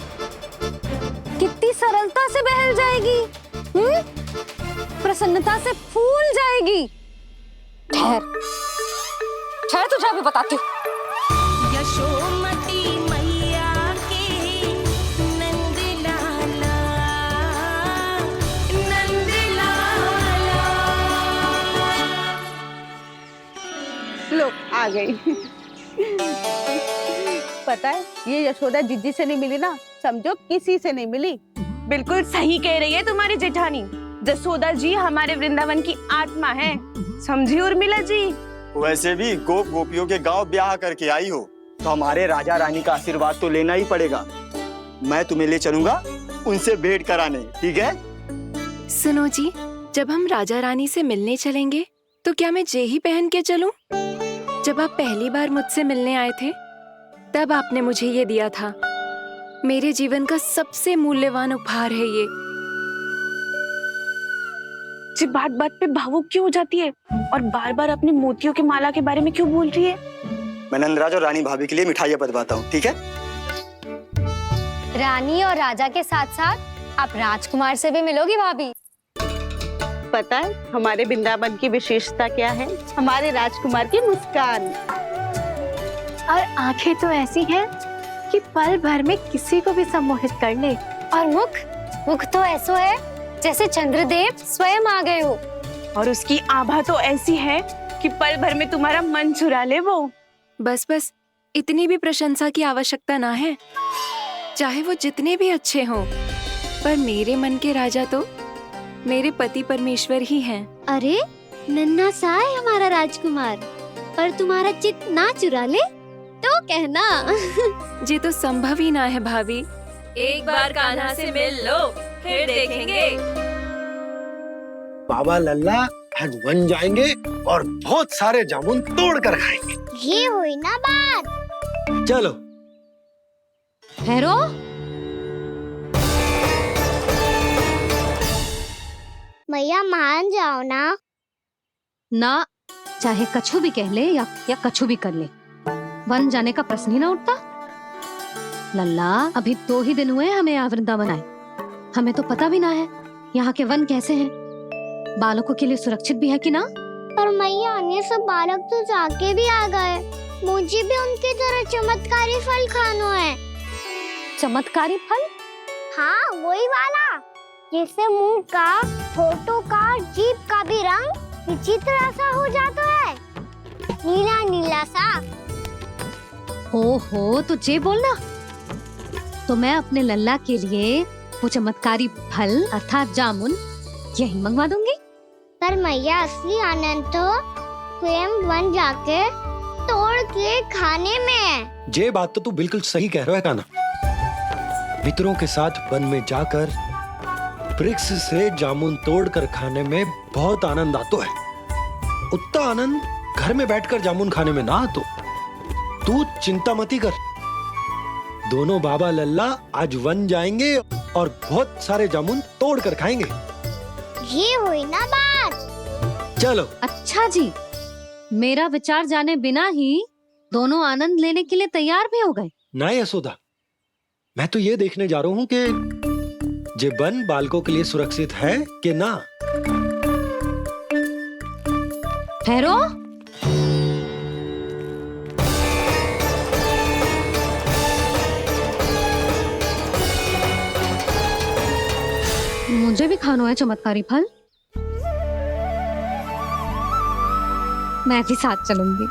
कितनी सरलता से बहल जाएगी, प्रसन्नता से फूल जाएगी। ठहर ठहर, तुझे अभी बताती हूँ। यशोमती मैया के नंद लाला, नंद लाला। लो, आ गई। पता है, ये यशोदा जिज्जी से नहीं मिली ना, समझो किसी से नहीं मिली। बिल्कुल सही कह रही है तुम्हारी जेठानी। जसोदा जी हमारे वृंदावन की आत्मा है, समझी उर्मिला जी। वैसे भी गोप गोपियों के गांव ब्याह करके आई हो, तो हमारे राजा रानी का आशीर्वाद तो लेना ही पड़ेगा। मैं तुम्हें ले चलूंगा उनसे भेंट कराने, ठीक है? सुनो जी, जब हम राजा रानी से मिलने चलेंगे तो क्या मैं जे ही पहन के चलूं? जब आप पहली बार मुझसे मिलने आए थे, तब आपने मुझे ये दिया था। मेरे जीवन का सबसे मूल्यवान उपहार है ये। जी, बात बात पे भावुक क्यों हो जाती है और बार बार अपने मोतियों के माला के बारे में क्यों बोल रही है? मैं नंदराज और रानी भाभी के लिए मिठाइयाँ बंटवाता हूँ, ठीक है? रानी और राजा के साथ साथ आप राजकुमार से भी मिलोगी भाभी। पता है हमारे वृंदावन की विशेषता क्या है? हमारे राजकुमार की मुस्कान। और आंखें तो ऐसी हैं कि पल भर में किसी को भी सम्मोहित कर ले। और मुख तो ऐसा है जैसे चंद्रदेव स्वयं आ गए हो। और उसकी आभा तो ऐसी है कि पल भर में तुम्हारा मन चुरा ले वो। बस बस, इतनी भी प्रशंसा की आवश्यकता ना है। चाहे वो जितने भी अच्छे हों, पर मेरे मन के राजा तो मेरे पति परमेश्वर ही हैं। अरे नन्हा सा है हमारा राजकुमार, पर तुम्हारा चित्त ना चुरा ले तो कहना। ये तो संभव ही ना है भाभी। एक बार कान्हा से मिल लो, फिर देखेंगे। बाबा लल्ला आज वन जाएंगे और बहुत सारे जामुन तोड़ कर खाएंगे। ये हुई ना बात। चलो। ठहरो। मैया मान जाओ ना, ना चाहे कछु भी कह ले या कछु भी कर ले, वन जाने का प्रश्न ही ना उठता। लल्ला, अभी 2 ही दिन हुए हमें यहाँ वृंदावन आए, हमें तो पता भी ना है यहाँ के वन कैसे हैं, बालकों के लिए सुरक्षित भी है कि ना। पर मैया, ये सब बालक तो जाके भी आ गए, मुझे भी उनकी तरह चमत्कारी फल खाना है। चमत्कारी फल? हाँ, वही वाला जिससे मुंह का, होठों का, जीभ का भी रंग विचित्र सा हो जाता है, नीला नीला सा। ओहो, तो जे बोलना, तो मैं अपने लल्ला के लिए वो चमत्कारी फल अर्थात जामुन यही मंगवा दूंगी। पर मैया, असली आनंद तो स्वयं वन जाके तोड़ के खाने में है। ये बात तो तू बिल्कुल सही कह रहा है कान्हा। मित्रों के साथ वन में जाकर वृक्ष से जामुन तोड़कर खाने में बहुत आनंद आता है। उतना आनंद घर में बैठकर जामुन खाने में ना आतो। तू चिंता मती कर, दोनों बाबा लल्ला आज वन जाएंगे और बहुत सारे जामुन तोड़कर खाएंगे। ये हुई ना बात। चलो। अच्छा जी, मेरा विचार जाने बिना ही दोनों आनंद लेने के लिए तैयार भी हो गए। ना यशोदा, मैं तो ये देखने जा रहा हूँ कि ये वन बालकों के लिए सुरक्षित है कि ना। ठहरो, मुझे भी खाना है चमत्कारी फल, मैं भी साथ चलूंगी।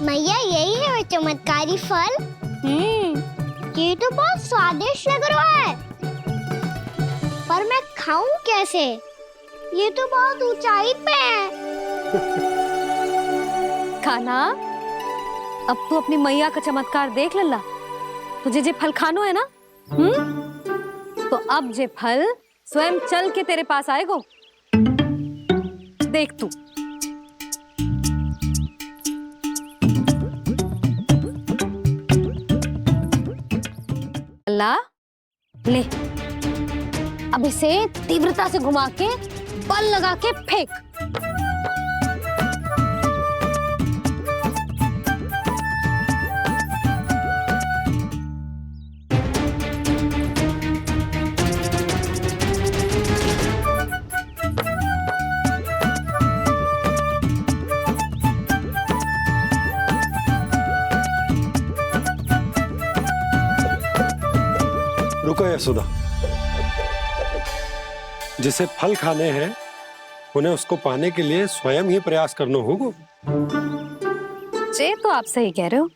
मैया, यही है वो चमत्कारी फल। ये तो बहुत स्वादिष्ट लग रहा है, पर मैं खाऊं कैसे? ये तो बहुत ऊंचाई पे है। खाना, अब तू अपनी मैया का चमत्कार देख लल्ला, तुझे जे फल खानो है ना, तो अब जे फल स्वयं चल के तेरे पास आएगो, देख तू। लल्ला, ले, अब इसे तीव्रता से घुमा के बल लगा के फेंक। रुको यशोदा, जिसे फल खाने हैं उन्हें उसको पाने के लिए स्वयं ही प्रयास करना होगा। जे तो आप सही कह रहे हो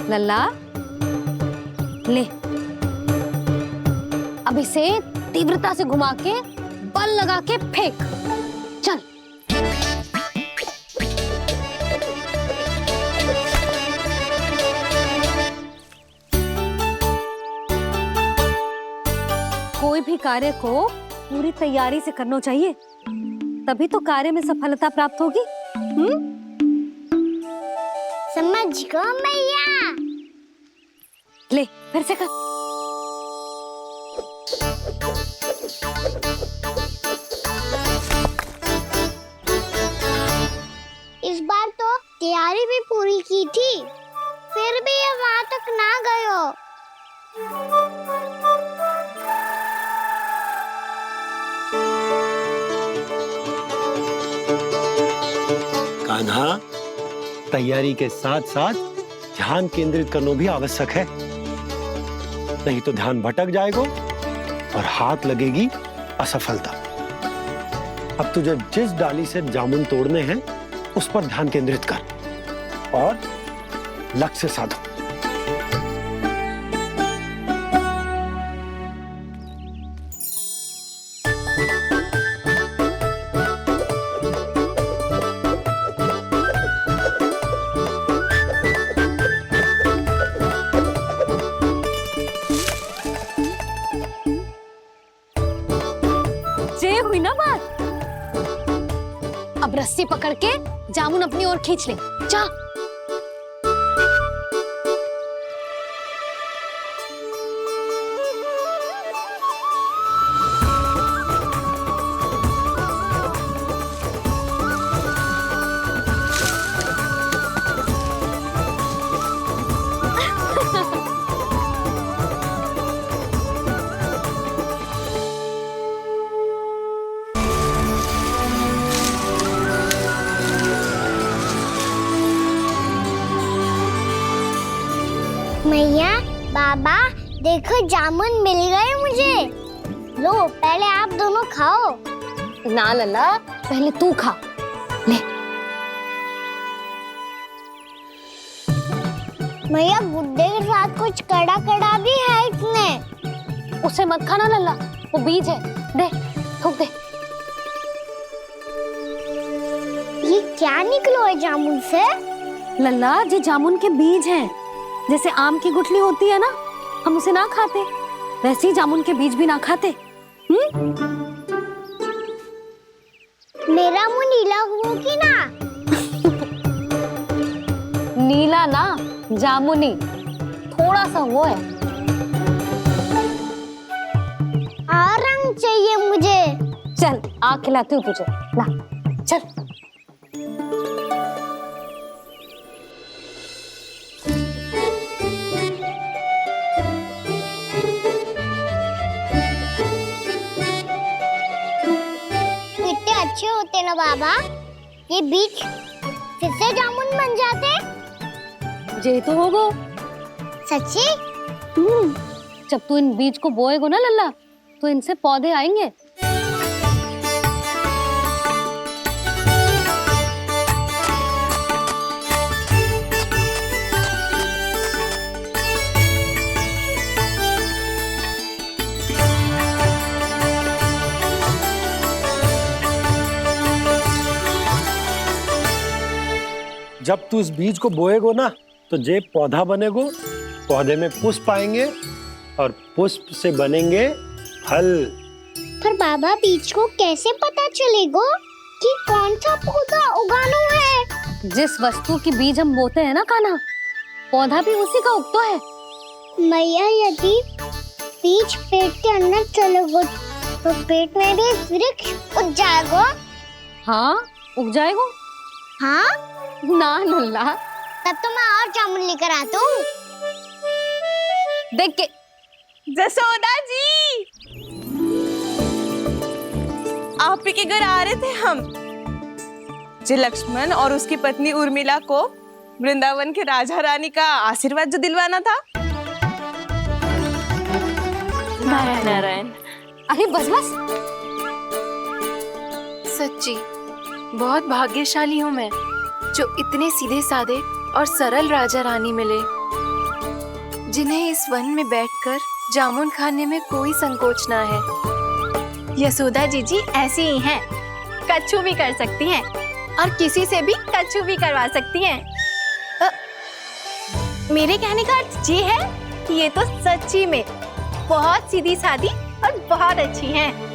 लल्ला, ले, अब इसे तीव्रता से घुमा के बल लगा के फेंक। चल। कोई भी कार्य को पूरी तैयारी से करना चाहिए, तभी तो कार्य में सफलता प्राप्त होगी। समझ गो मैया। ले, फिर से कर। इस बार तो तैयारी भी पूरी की थी, फिर भी ये वहां तक ना गए हो। कान्हा, तैयारी के साथ साथ ध्यान केंद्रित करना भी आवश्यक है, नहीं तो ध्यान भटक जाएगा और हाथ लगेगी असफलता। अब तुझे जिस डाली से जामुन तोड़ने हैं उस पर ध्यान केंद्रित कर और लक्ष्य साधो। हुई ना बात। अब रस्सी पकड़ के जामुन अपनी ओर खींच ले, जा। मैया, बाबा, देखो जामुन मिल गए मुझे। लो, पहले आप दोनों खाओ। ना लल्ला, पहले तू खा ले। मैया, गुड्डे के साथ कुछ कड़ा कड़ा भी है इसमें। उसे मत खाना लल्ला, वो बीज है। दे, थूक दे। ये क्या निकलो है जामुन से? लल्ला, ये जामुन के बीज हैं। जैसे आम की गुठली होती है ना, हम उसे ना खाते, वैसे ही जामुन के बीज भी ना खाते। मेरा मुंह नीला हुआ कि ना? नीला ना, जामुनी, थोड़ा सा वो है। रंग चाहिए मुझे। चल, आ खिलाती हूँ तुझे, ला, चल। अच्छे होते ना बाबा, ये बीज फिर से जामुन बन जाते। ये तो होगा। सच्ची? जब तू इन बीज को बोएगो ना लल्ला, तो इनसे पौधे आएंगे। जब तू इस बीज को बोएगो ना, तो जे पौधा बनेगो, पौधे में पुष्प आएंगे और पुष्प से बनेंगे फल। पर बाबा, बीज को कैसे पता चलेगा कि कौन सा पौधा उगाना है? जिस वस्तु की बीज हम बोते हैं ना कान्हा, पौधा भी उसी का उगता है। मैया, यदि बीज पेट के अंदर चलेगा तो पेट में भी वृक्ष उग जाएगा। हाँ, उग जाएगा। हाँ ना लल्ला, तब तो मैं और जामुन लेकर आता हूँ। देख के। जसोदा जी, आप ही के घर आ रहे थे हम। जो लक्ष्मण और उसकी पत्नी उर्मिला को वृंदावन के राजा रानी का आशीर्वाद जो दिलवाना था। नारायण नारायण। अरे बस बस। सच्ची बहुत भाग्यशाली हूँ मैं, जो इतने सीधे साधे और सरल राजा रानी मिले, जिन्हें इस वन में बैठकर जामुन खाने में कोई संकोच ना है। यशोदा जीजी ऐसी ही हैं, कच्छू भी कर सकती हैं और किसी से भी कच्छू भी करवा सकती हैं। मेरे कहने का अर्थ ये है कि ये तो सच्ची में बहुत सीधी सादी और बहुत अच्छी हैं।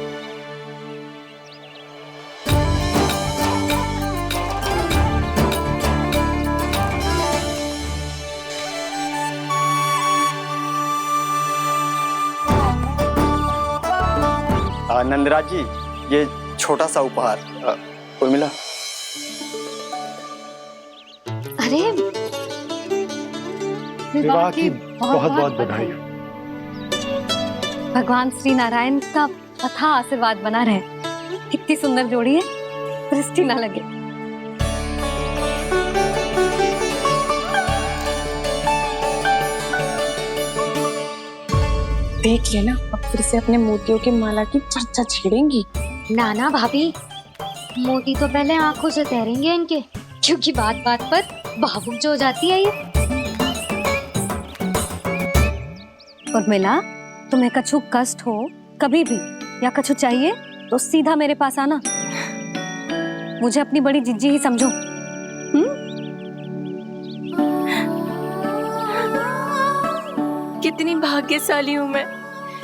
नंदराज जी, ये छोटा सा उपहार। उर्मिला। अरे, विवाह की बहुत बहुत बधाई। भगवान श्री नारायण का अथाह आशीर्वाद बना रहे। कितनी सुंदर जोड़ी है, दृष्टि ना लगे। देख लेना, अब फिर से अपने मोतियों की माला की चर्चा छेड़ेंगी। नाना भाभी, मोती तो पहले आंखों से तैरेंगे इनके, क्योंकि बात बात पर भावुक जो हो जाती है ये। उर्मिला, तुम्हें कछु कष्ट हो कभी भी या कछु चाहिए तो सीधा मेरे पास आना। मुझे अपनी बड़ी जिज्जी ही समझो। कितनी भाग्यशाली हूँ मैं,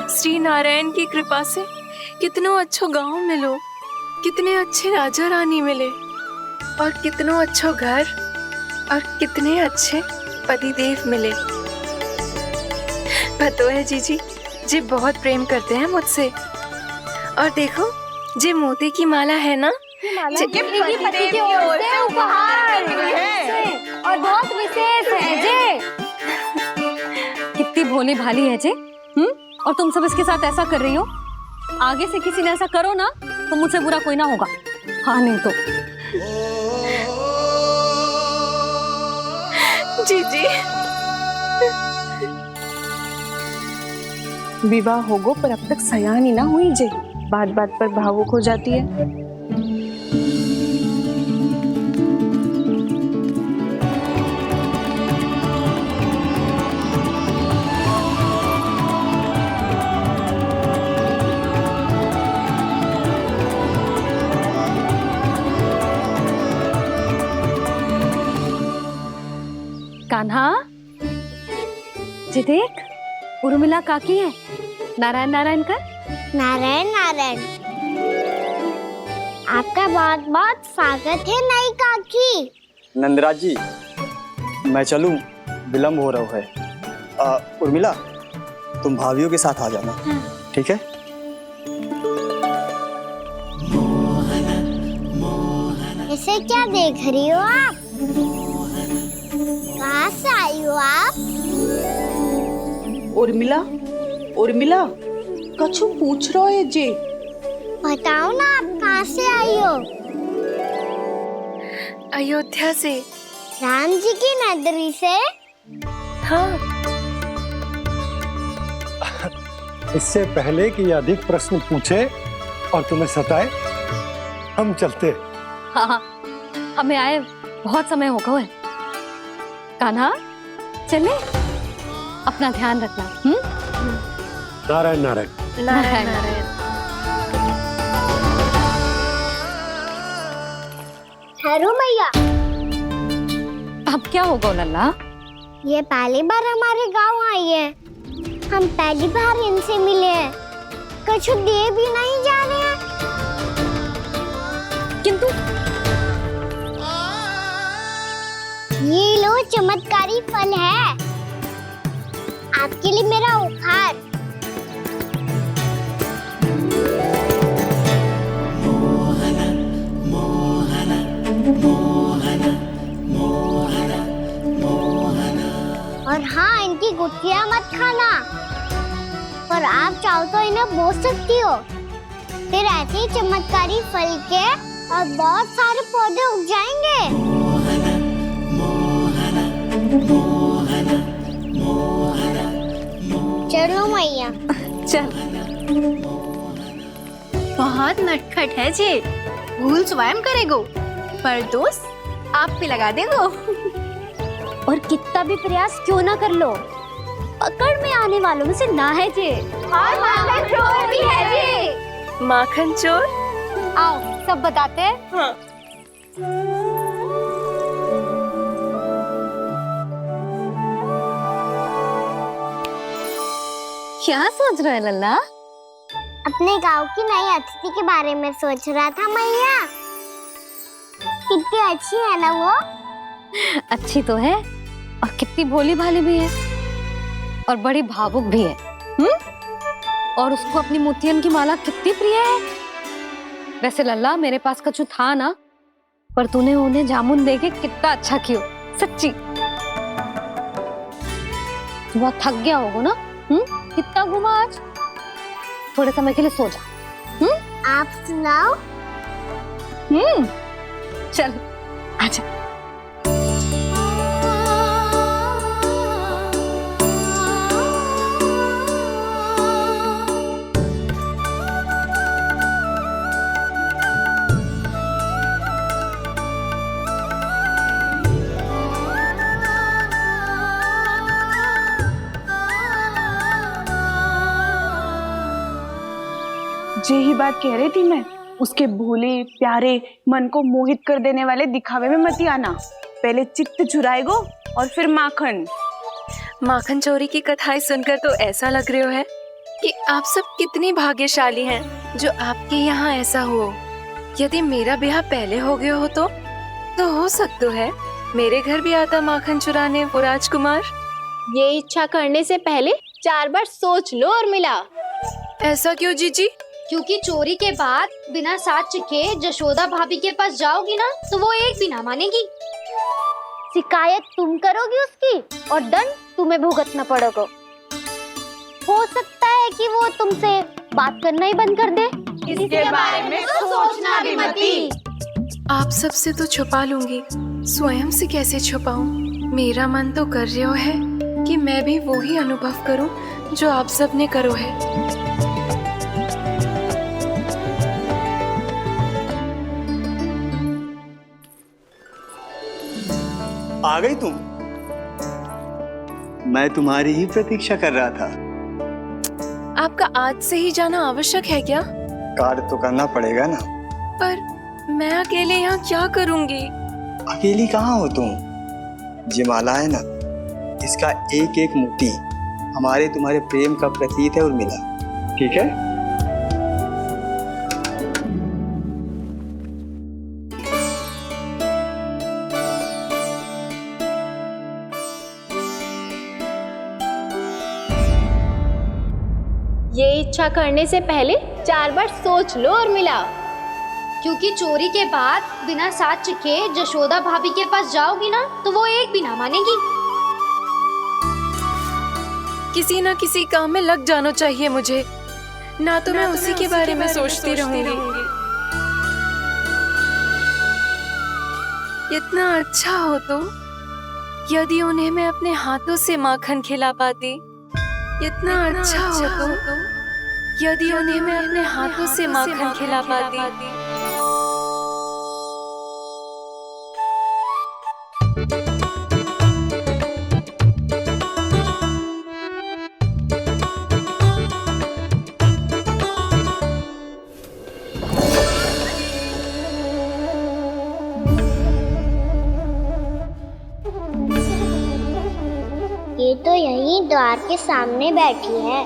श्री नारायण की कृपा से कितनो अच्छो गांव मिलो, कितने अच्छे राजा रानी मिले और कितनो अच्छो घर और कितने अच्छे पति देव मिले। पतो है जीजी, जी बहुत प्रेम करते हैं मुझसे। और देखो, जे मोती की माला है ना, पति की ओर से उपहार है और बहुत विशेष है जे। कितनी भोली भाली है जे। और तुम सब इसके साथ ऐसा कर रही हो। आगे से किसी ने ऐसा करो ना तो मुझसे बुरा कोई ना होगा। हाँ नहीं तो जीजी। विवाह होगो पर अब तक सयानी ना हुई जे, बात बात पर भावुक हो जाती है। कान्हा, जी देख, उर्मिला काकी है। नारायण नारायण कर। नारायण नारायण। आपका बहुत बहुत स्वागत है नई काकी। नंदराज जी, मैं चलूं, विलम्ब हो रहा है। उर्मिला, तुम भाभियों के साथ आ जाना, ठीक है? इसे क्या देख रही हो आप? कहाँ से आई हो आप? उर्मिला, उर्मिला, कछु पूछ रहा है जे। बताओ ना आप कहाँ से आई हो? अयोध्या से। राम जी की नगरी से? हाँ। इससे पहले कि अधिक प्रश्न पूछे और तुम्हें सताए, हम चलते। हाँ, हमें आए बहुत समय हो गया है। कान्हा, चले, अपना ध्यान रखना। नारायण नारायण। नारायण नारायण। ठहरो मैया। अब क्या होगा लल्ला? ये पहली बार हमारे गांव आई है। हम पहली बार इनसे मिले हैं। कुछ दिए भी नहीं जा रहे हैं। किंतु ये लो, चमत्कारी फल है आपके लिए मेरा उपहार। और हाँ, इनकी गुठलियां मत खाना। और आप चाहो तो इन्हें बोस सकती हो। फिर ऐसे ही चमत्कारी फल के और बहुत सारे पौधे उग जाएंगे। चलो मैया। चल। बहुत नटखट है जे, भूल स्वयं करेगो पर दोस्त आप पे लगा देगो। और कितना भी प्रयास क्यों ना कर लो, पकड़ में आने वालों में से ना है जे। और माखन चोर भी है जे। माखन चोर? आओ सब बताते हैं। हाँ। क्या सोच रहा है लल्ला? अपने गांव की नई अतिथि के बारे में सोच रहा था मैया। कितनी अच्छी है ना वो? अच्छी तो है और कितनी भोली भाली भी है और बड़ी भावुक भी है। और उसको अपनी मोतियन की माला कितनी प्रिय है। वैसे लल्ला, मेरे पास कछु था ना, पर तूने उन्हें जामुन देके कितना अच्छा किया, सच्ची। बहुत थक गया होगा ना? कितना घुमा आज? थोड़े समय के लिए सो जा। आप सुनाओ। चल आजा। जे ही बात कह रही थी मैं, उसके भोले प्यारे मन को मोहित कर देने वाले दिखावे में मत आना। पहले चित्त चुराएगो और फिर माखन। माखन चोरी की कथाएं सुनकर तो ऐसा लग रहा है कि आप सब कितनी भाग्यशाली हैं। जो आपके यहाँ ऐसा हो। यदि मेरा ब्याह पहले हो गया हो तो हो सकता है मेरे घर भी आता माखन चुराने वो राजकुमार। ये इच्छा करने से पहले 4 बार सोच लो और मिला। ऐसा क्यों जीजी? क्योंकि चोरी के बाद बिना साथ के जशोदा भाभी के पास जाओगी ना तो वो एक भी ना मानेगी। शिकायत तुम करोगी उसकी और दंड तुम्हें भुगतना पड़ेगा। हो सकता है कि वो तुमसे बात करना ही बंद कर दे। इसके बारे में तो सोचना भी मती। आप सबसे तो छुपा लूंगी, स्वयं से कैसे छुपाऊं? मेरा मन तो कर रहा है कि मैं भी वो ही अनुभव करूं जो आप सब ने करो है। आ गई तुम? मैं तुम्हारी ही प्रतीक्षा कर रहा था। आपका आज से ही जाना आवश्यक है क्या? कार्य तो करना पड़ेगा ना। पर मैं अकेले यहाँ क्या करूँगी? अकेली कहाँ हो तुम? ये माला है ना, इसका एक एक मोती हमारे तुम्हारे प्रेम का प्रतीक है उर्मिला, ठीक है? ये इच्छा करने से पहले 4 बार सोच लो और मिला। क्योंकि चोरी के बाद बिना साथ के जशोदा भाभी के पास जाओगी ना तो वो एक भी ना मानेगी। किसी न किसी काम में लग जाना चाहिए मुझे, ना तो मैं उसी के बारे में सोचती रहूंगी। इतना अच्छा हो तो यदि उन्हें मैं अपने हाथों से माखन खिला पाती। इतना अच्छा हो तो यदि उन्हें मैं अपने हाथों से माखन खिला पाती। ये तो यहीं द्वार के सामने बैठी है।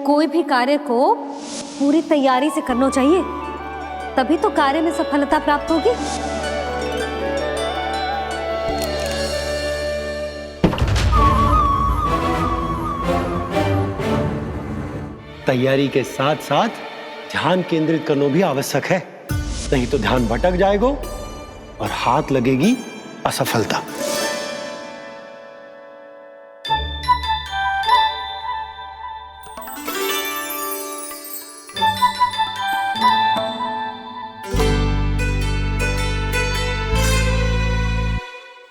कोई भी कार्य को पूरी तैयारी से करना चाहिए, तभी तो कार्य में सफलता प्राप्त होगी। तैयारी के साथ साथ ध्यान केंद्रित करना भी आवश्यक है, नहीं तो ध्यान भटक जाएगा और हाथ लगेगी असफलता।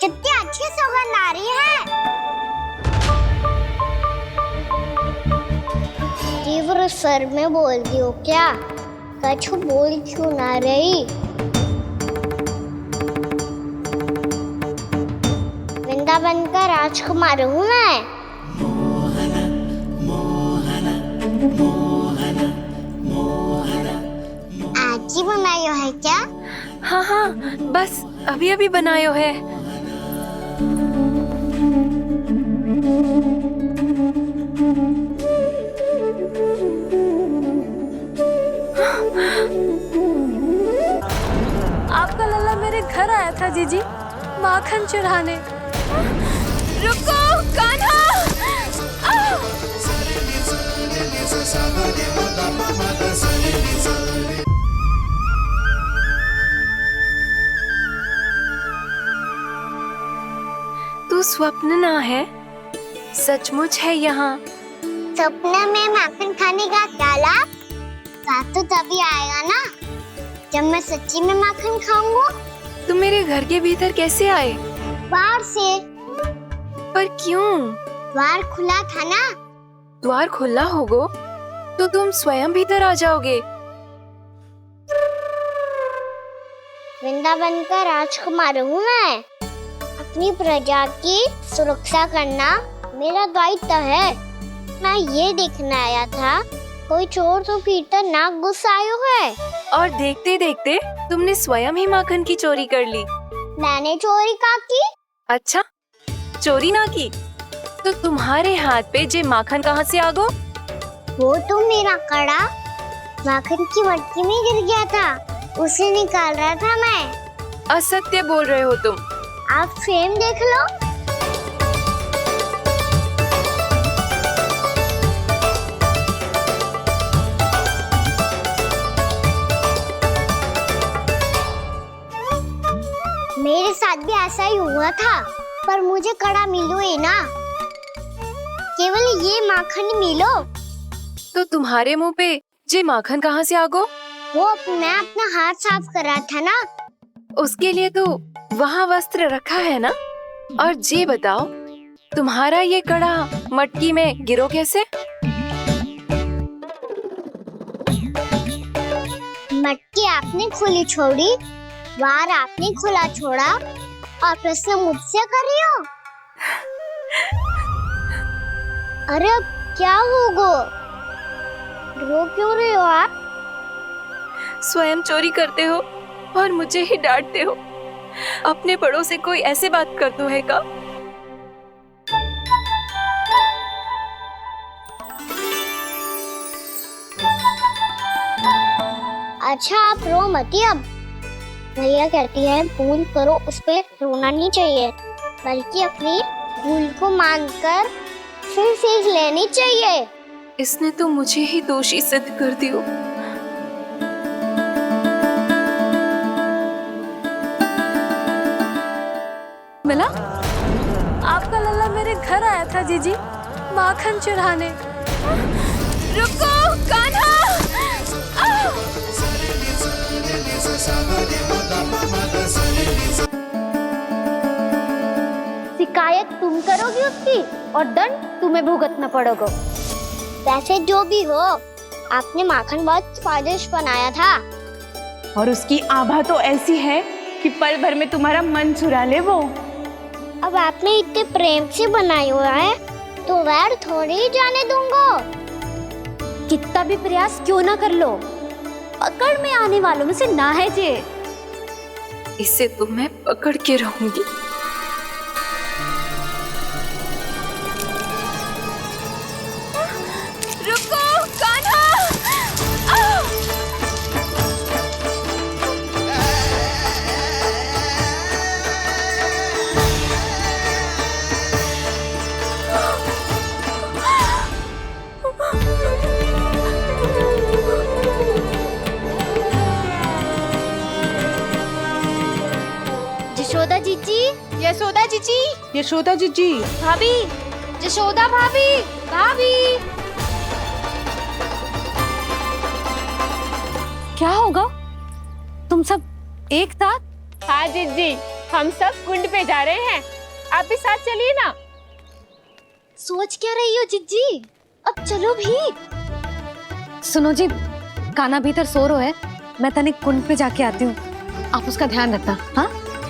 कितनी अच्छी सौगंध आ रही है। तीव्र स्वर में बोल रही हो क्या? कछु बोल क्यों ना रही? वृंदावन का राजकुमार हूँ मैं। आज ही बनायो है क्या? हाँ हाँ, बस अभी अभी बनायो है। आपका लल्ला मेरे घर आया था जीजी, माखन चुराने। रुको कान्हा! तू स्वप्न ना है, सचमुच है यहाँ। सपने में माखन खाने का क्या लाभ? स्वाद तो तभी आएगा ना जब मैं सच्ची में माखन खाऊंगा। तुम मेरे घर के भीतर कैसे आए? बाहर से। पर क्यों? द्वार खुला था ना। द्वार खुला होगा तो तुम स्वयं भीतर आ जाओगे। वृंदावन का राजकुमार हूँ मैं। अपनी प्रजा की सुरक्षा करना मेरा दायित्व है। मैं ये देखने आया था कोई चोर तो भीतर ना घुस आयो है। और देखते देखते तुमने स्वयं ही माखन की चोरी कर ली। मैंने चोरी का की? अच्छा, चोरी ना की तो तुम्हारे हाथ पे जे माखन कहाँ से आ गो? वो तो मेरा कड़ा माखन की मटकी में गिर गया था, उसे निकाल रहा था मैं। असत्य बोल रहे हो तुम। आप फ्रेम देख लो। मेरे साथ भी ऐसा ही हुआ था, पर मुझे कड़ा मिलो ही ना, केवल ये माखन मिलो। तो तुम्हारे मुंह पे जे माखन कहाँ से आ गो? वो मैं अपना हाथ साफ कर रहा था ना। उसके लिए तो वहाँ वस्त्र रखा है ना। और जे बताओ, तुम्हारा ये कड़ा मटकी में गिरो कैसे? मटकी आपने खुली छोड़ी, वार आपने खुला छोड़ा, और प्रश्न मुझसे कर रही हो? अरे अब क्या होगा? रो क्यों रहे हो आप? स्वयं चोरी करते हो और मुझे ही डांटते हो। अपने बड़ों से कोई ऐसे बात कर दो है का? अच्छा आप रो मती। अब भैया कहती है भूल करो, उस पे रोना नहीं चाहिए, बल्कि अपनी भूल को मानकर फिर सीख लेनी चाहिए। इसने तो मुझे ही दोषी सिद्ध कर दियो। मिला? आपका लल्ला मेरे घर आया था जीजी, माखन चुराने। रुको कान्हा! शिकायत तुम करोगी उसकी और दंड तुम्हें भुगतना पड़ेगा। वैसे जो भी हो, आपने माखन बहुत स्वादिष्ट बनाया था। और उसकी आभा तो ऐसी है कि पल भर में तुम्हारा मन चुरा ले वो। अब आपने इतने प्रेम से बनाया हुआ है, तो वैर थोड़ी ही जाने दूंगा। कितना भी प्रयास क्यों ना कर लो, पकड़ में आने वालों में से ना है जे। इसे तो मैं पकड़ के रहूंगी। रुको कान्हा! यशोदा जीजी, यशोदा जीजी, यशोदा जीजी, भाभी, यशोदा भाभी, भाभी। क्या होगा? तुम सब एक साथ? हाँ जीजी, हम सब कुंड पे जा रहे हैं, आप भी साथ चलिए ना। सोच क्या रही हो जीजी? अब चलो भी। सुनो जी, कान्हा भीतर सो रो है, मैं तनिक कुंड पे जाके आती हूँ, आप उसका ध्यान रखना। हाँ,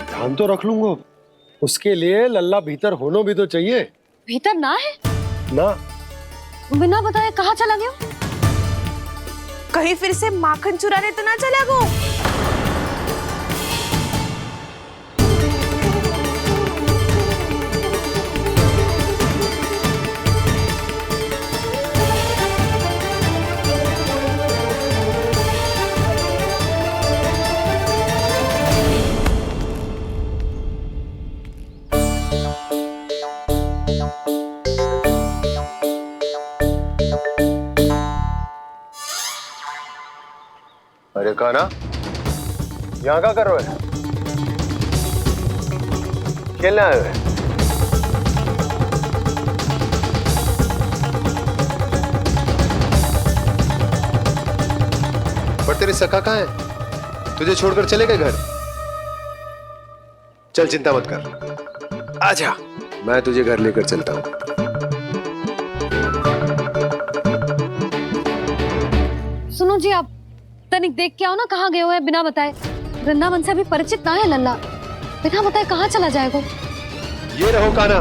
ध्यान तो रख लूंगा, उसके लिए लल्ला भीतर होना भी तो चाहिए। भीतर ना है ना? बिना बताए कहाँ चला गया? कहीं फिर से माखन चुराने तो ना चला गो। अरे कान्हा, यहाँ क्या कर रहे हो? खेलने आए हुए? पर तेरे सखा कहाँ है? तुझे छोड़कर चले गए घर? चल चिंता मत कर, आजा, मैं तुझे घर लेकर चलता हूँ। सुनो जी, आप तनिक देख के आओ ना, कहाँ गए हुए हैं बिना बताए। वृंदावन से अभी परिचित ना है लल्ला, बिना बताए कहाँ चला जाएगा? ये रहो कान्हा,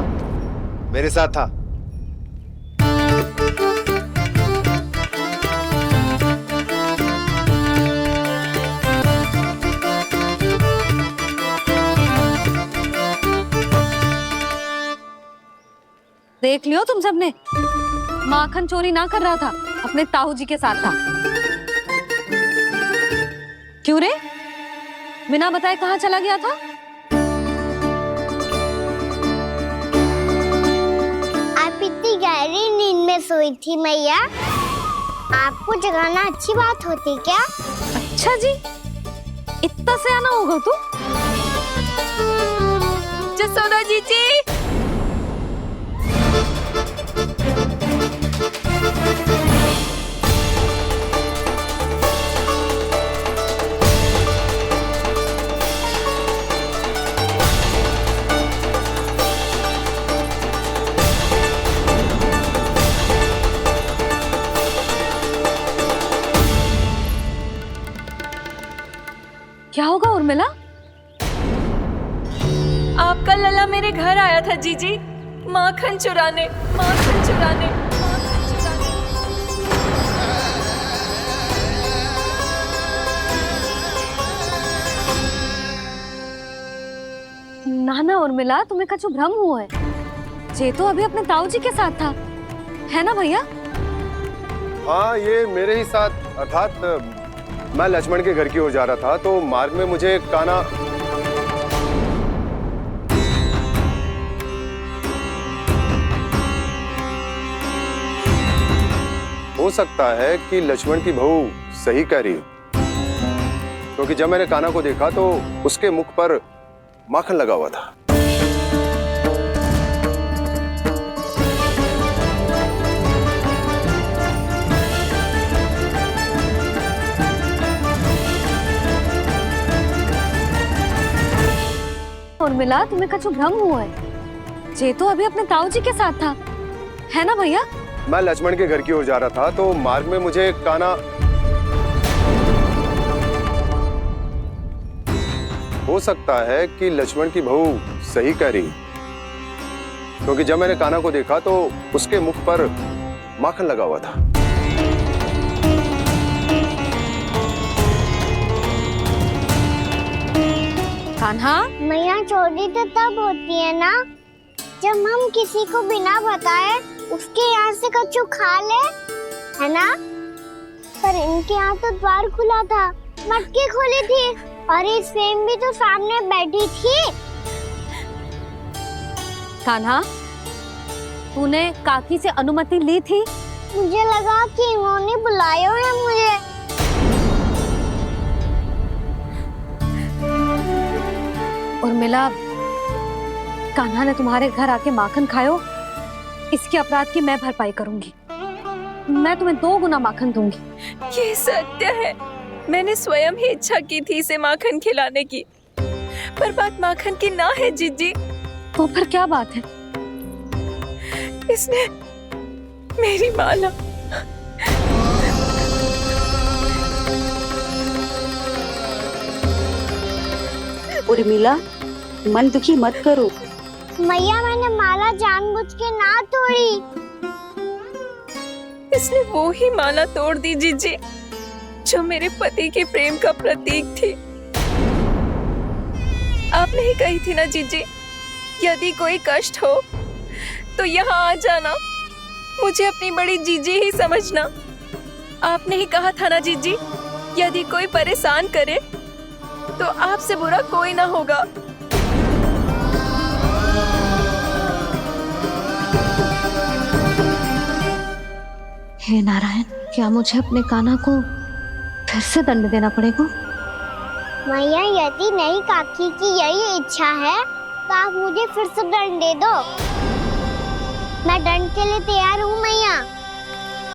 मेरे साथ था। देख लियो तुम सबने, माखन चोरी ना कर रहा था, अपने ताऊ जी के साथ था। क्यों रे? बिना बताए कहाँ चला गया था? आप इतनी गहरी नींद में सोई थी मैया, आपको जगाना अच्छी बात होती क्या? अच्छा जी, इतना सयाना होगा तू? जसोदा जीजी, क्या होगा उर्मिला? आपका लला मेरे घर आया था जीजी, माखन चुराने, माखन चुराने, माखन चुराने। ना ना उर्मिला, तुम्हें कछु भ्रम हुआ है। ये तो अभी अपने ताऊ जी के साथ था, है ना भैया? हाँ, ये मेरे ही साथ, अर्थात मैं लक्ष्मण के घर की ओर जा रहा था तो मार्ग में मुझे कान्हा हो सकता है कि लक्ष्मण की बहू सही कह रही हो, क्योंकि जब मैंने कान्हा को देखा तो उसके मुख पर माखन लगा हुआ था। उर्मिला, तुम्हें कछु भ्रम हुआ है। ये तो अभी अपने ताऊ जी के साथ था, है ना भैया? मैं लक्ष्मण के घर की ओर जा रहा था तो मार्ग में मुझे कान्हा हो सकता है कि लक्ष्मण की बहू सही कह रही, क्योंकि जब मैंने कान्हा को देखा तो उसके मुख पर माखन लगा हुआ था। कान्हा, मैया चोरी तो तब होती है ना जब हम किसी को बिना बताए उसके यहाँ से कछु खा ले, है ना? पर इनके यहाँ तो द्वार खुला था, मटकी खोली थी और ये सेम भी तो सामने बैठी थी। कान्हा, तूने काकी से अनुमति ली थी? मुझे लगा कि इन्होंने बुलाया है मुझे। उर्मिला, कान्हा ने तुम्हारे घर आके माखन खायो, इसके अपराध की मैं भरपाई करूंगी। मैं तुम्हें 2 गुना माखन दूंगी। ये सत्य है, मैंने स्वयं ही इच्छा की थी इसे माखन खिलाने की, पर बात माखन की ना है जीजी। तो फिर क्या बात है? इसने मेरी माला उर्मिला, मन दुखी मत करो। मैया, मैंने माला जानबूझ के ना तोड़ी। इसने वो ही माला तोड़ दी जीजी जो मेरे पति के प्रेम का प्रतीक थी। आपने ही कही थी ना जीजी, यदि कोई कष्ट हो तो यहाँ आ जाना, मुझे अपनी बड़ी जीजी ही समझना। आपने ही कहा था ना जीजी, यदि कोई परेशान करे तो आपसे बुरा कोई ना होगा। हे नारायण, क्या मुझे अपने कान्हा को फिर से दंड देना पड़ेगा? मैया, यदि नहीं काकी की यही इच्छा है तो आप मुझे फिर से दंड दे दो। मैं दंड के लिए तैयार हूँ मैया।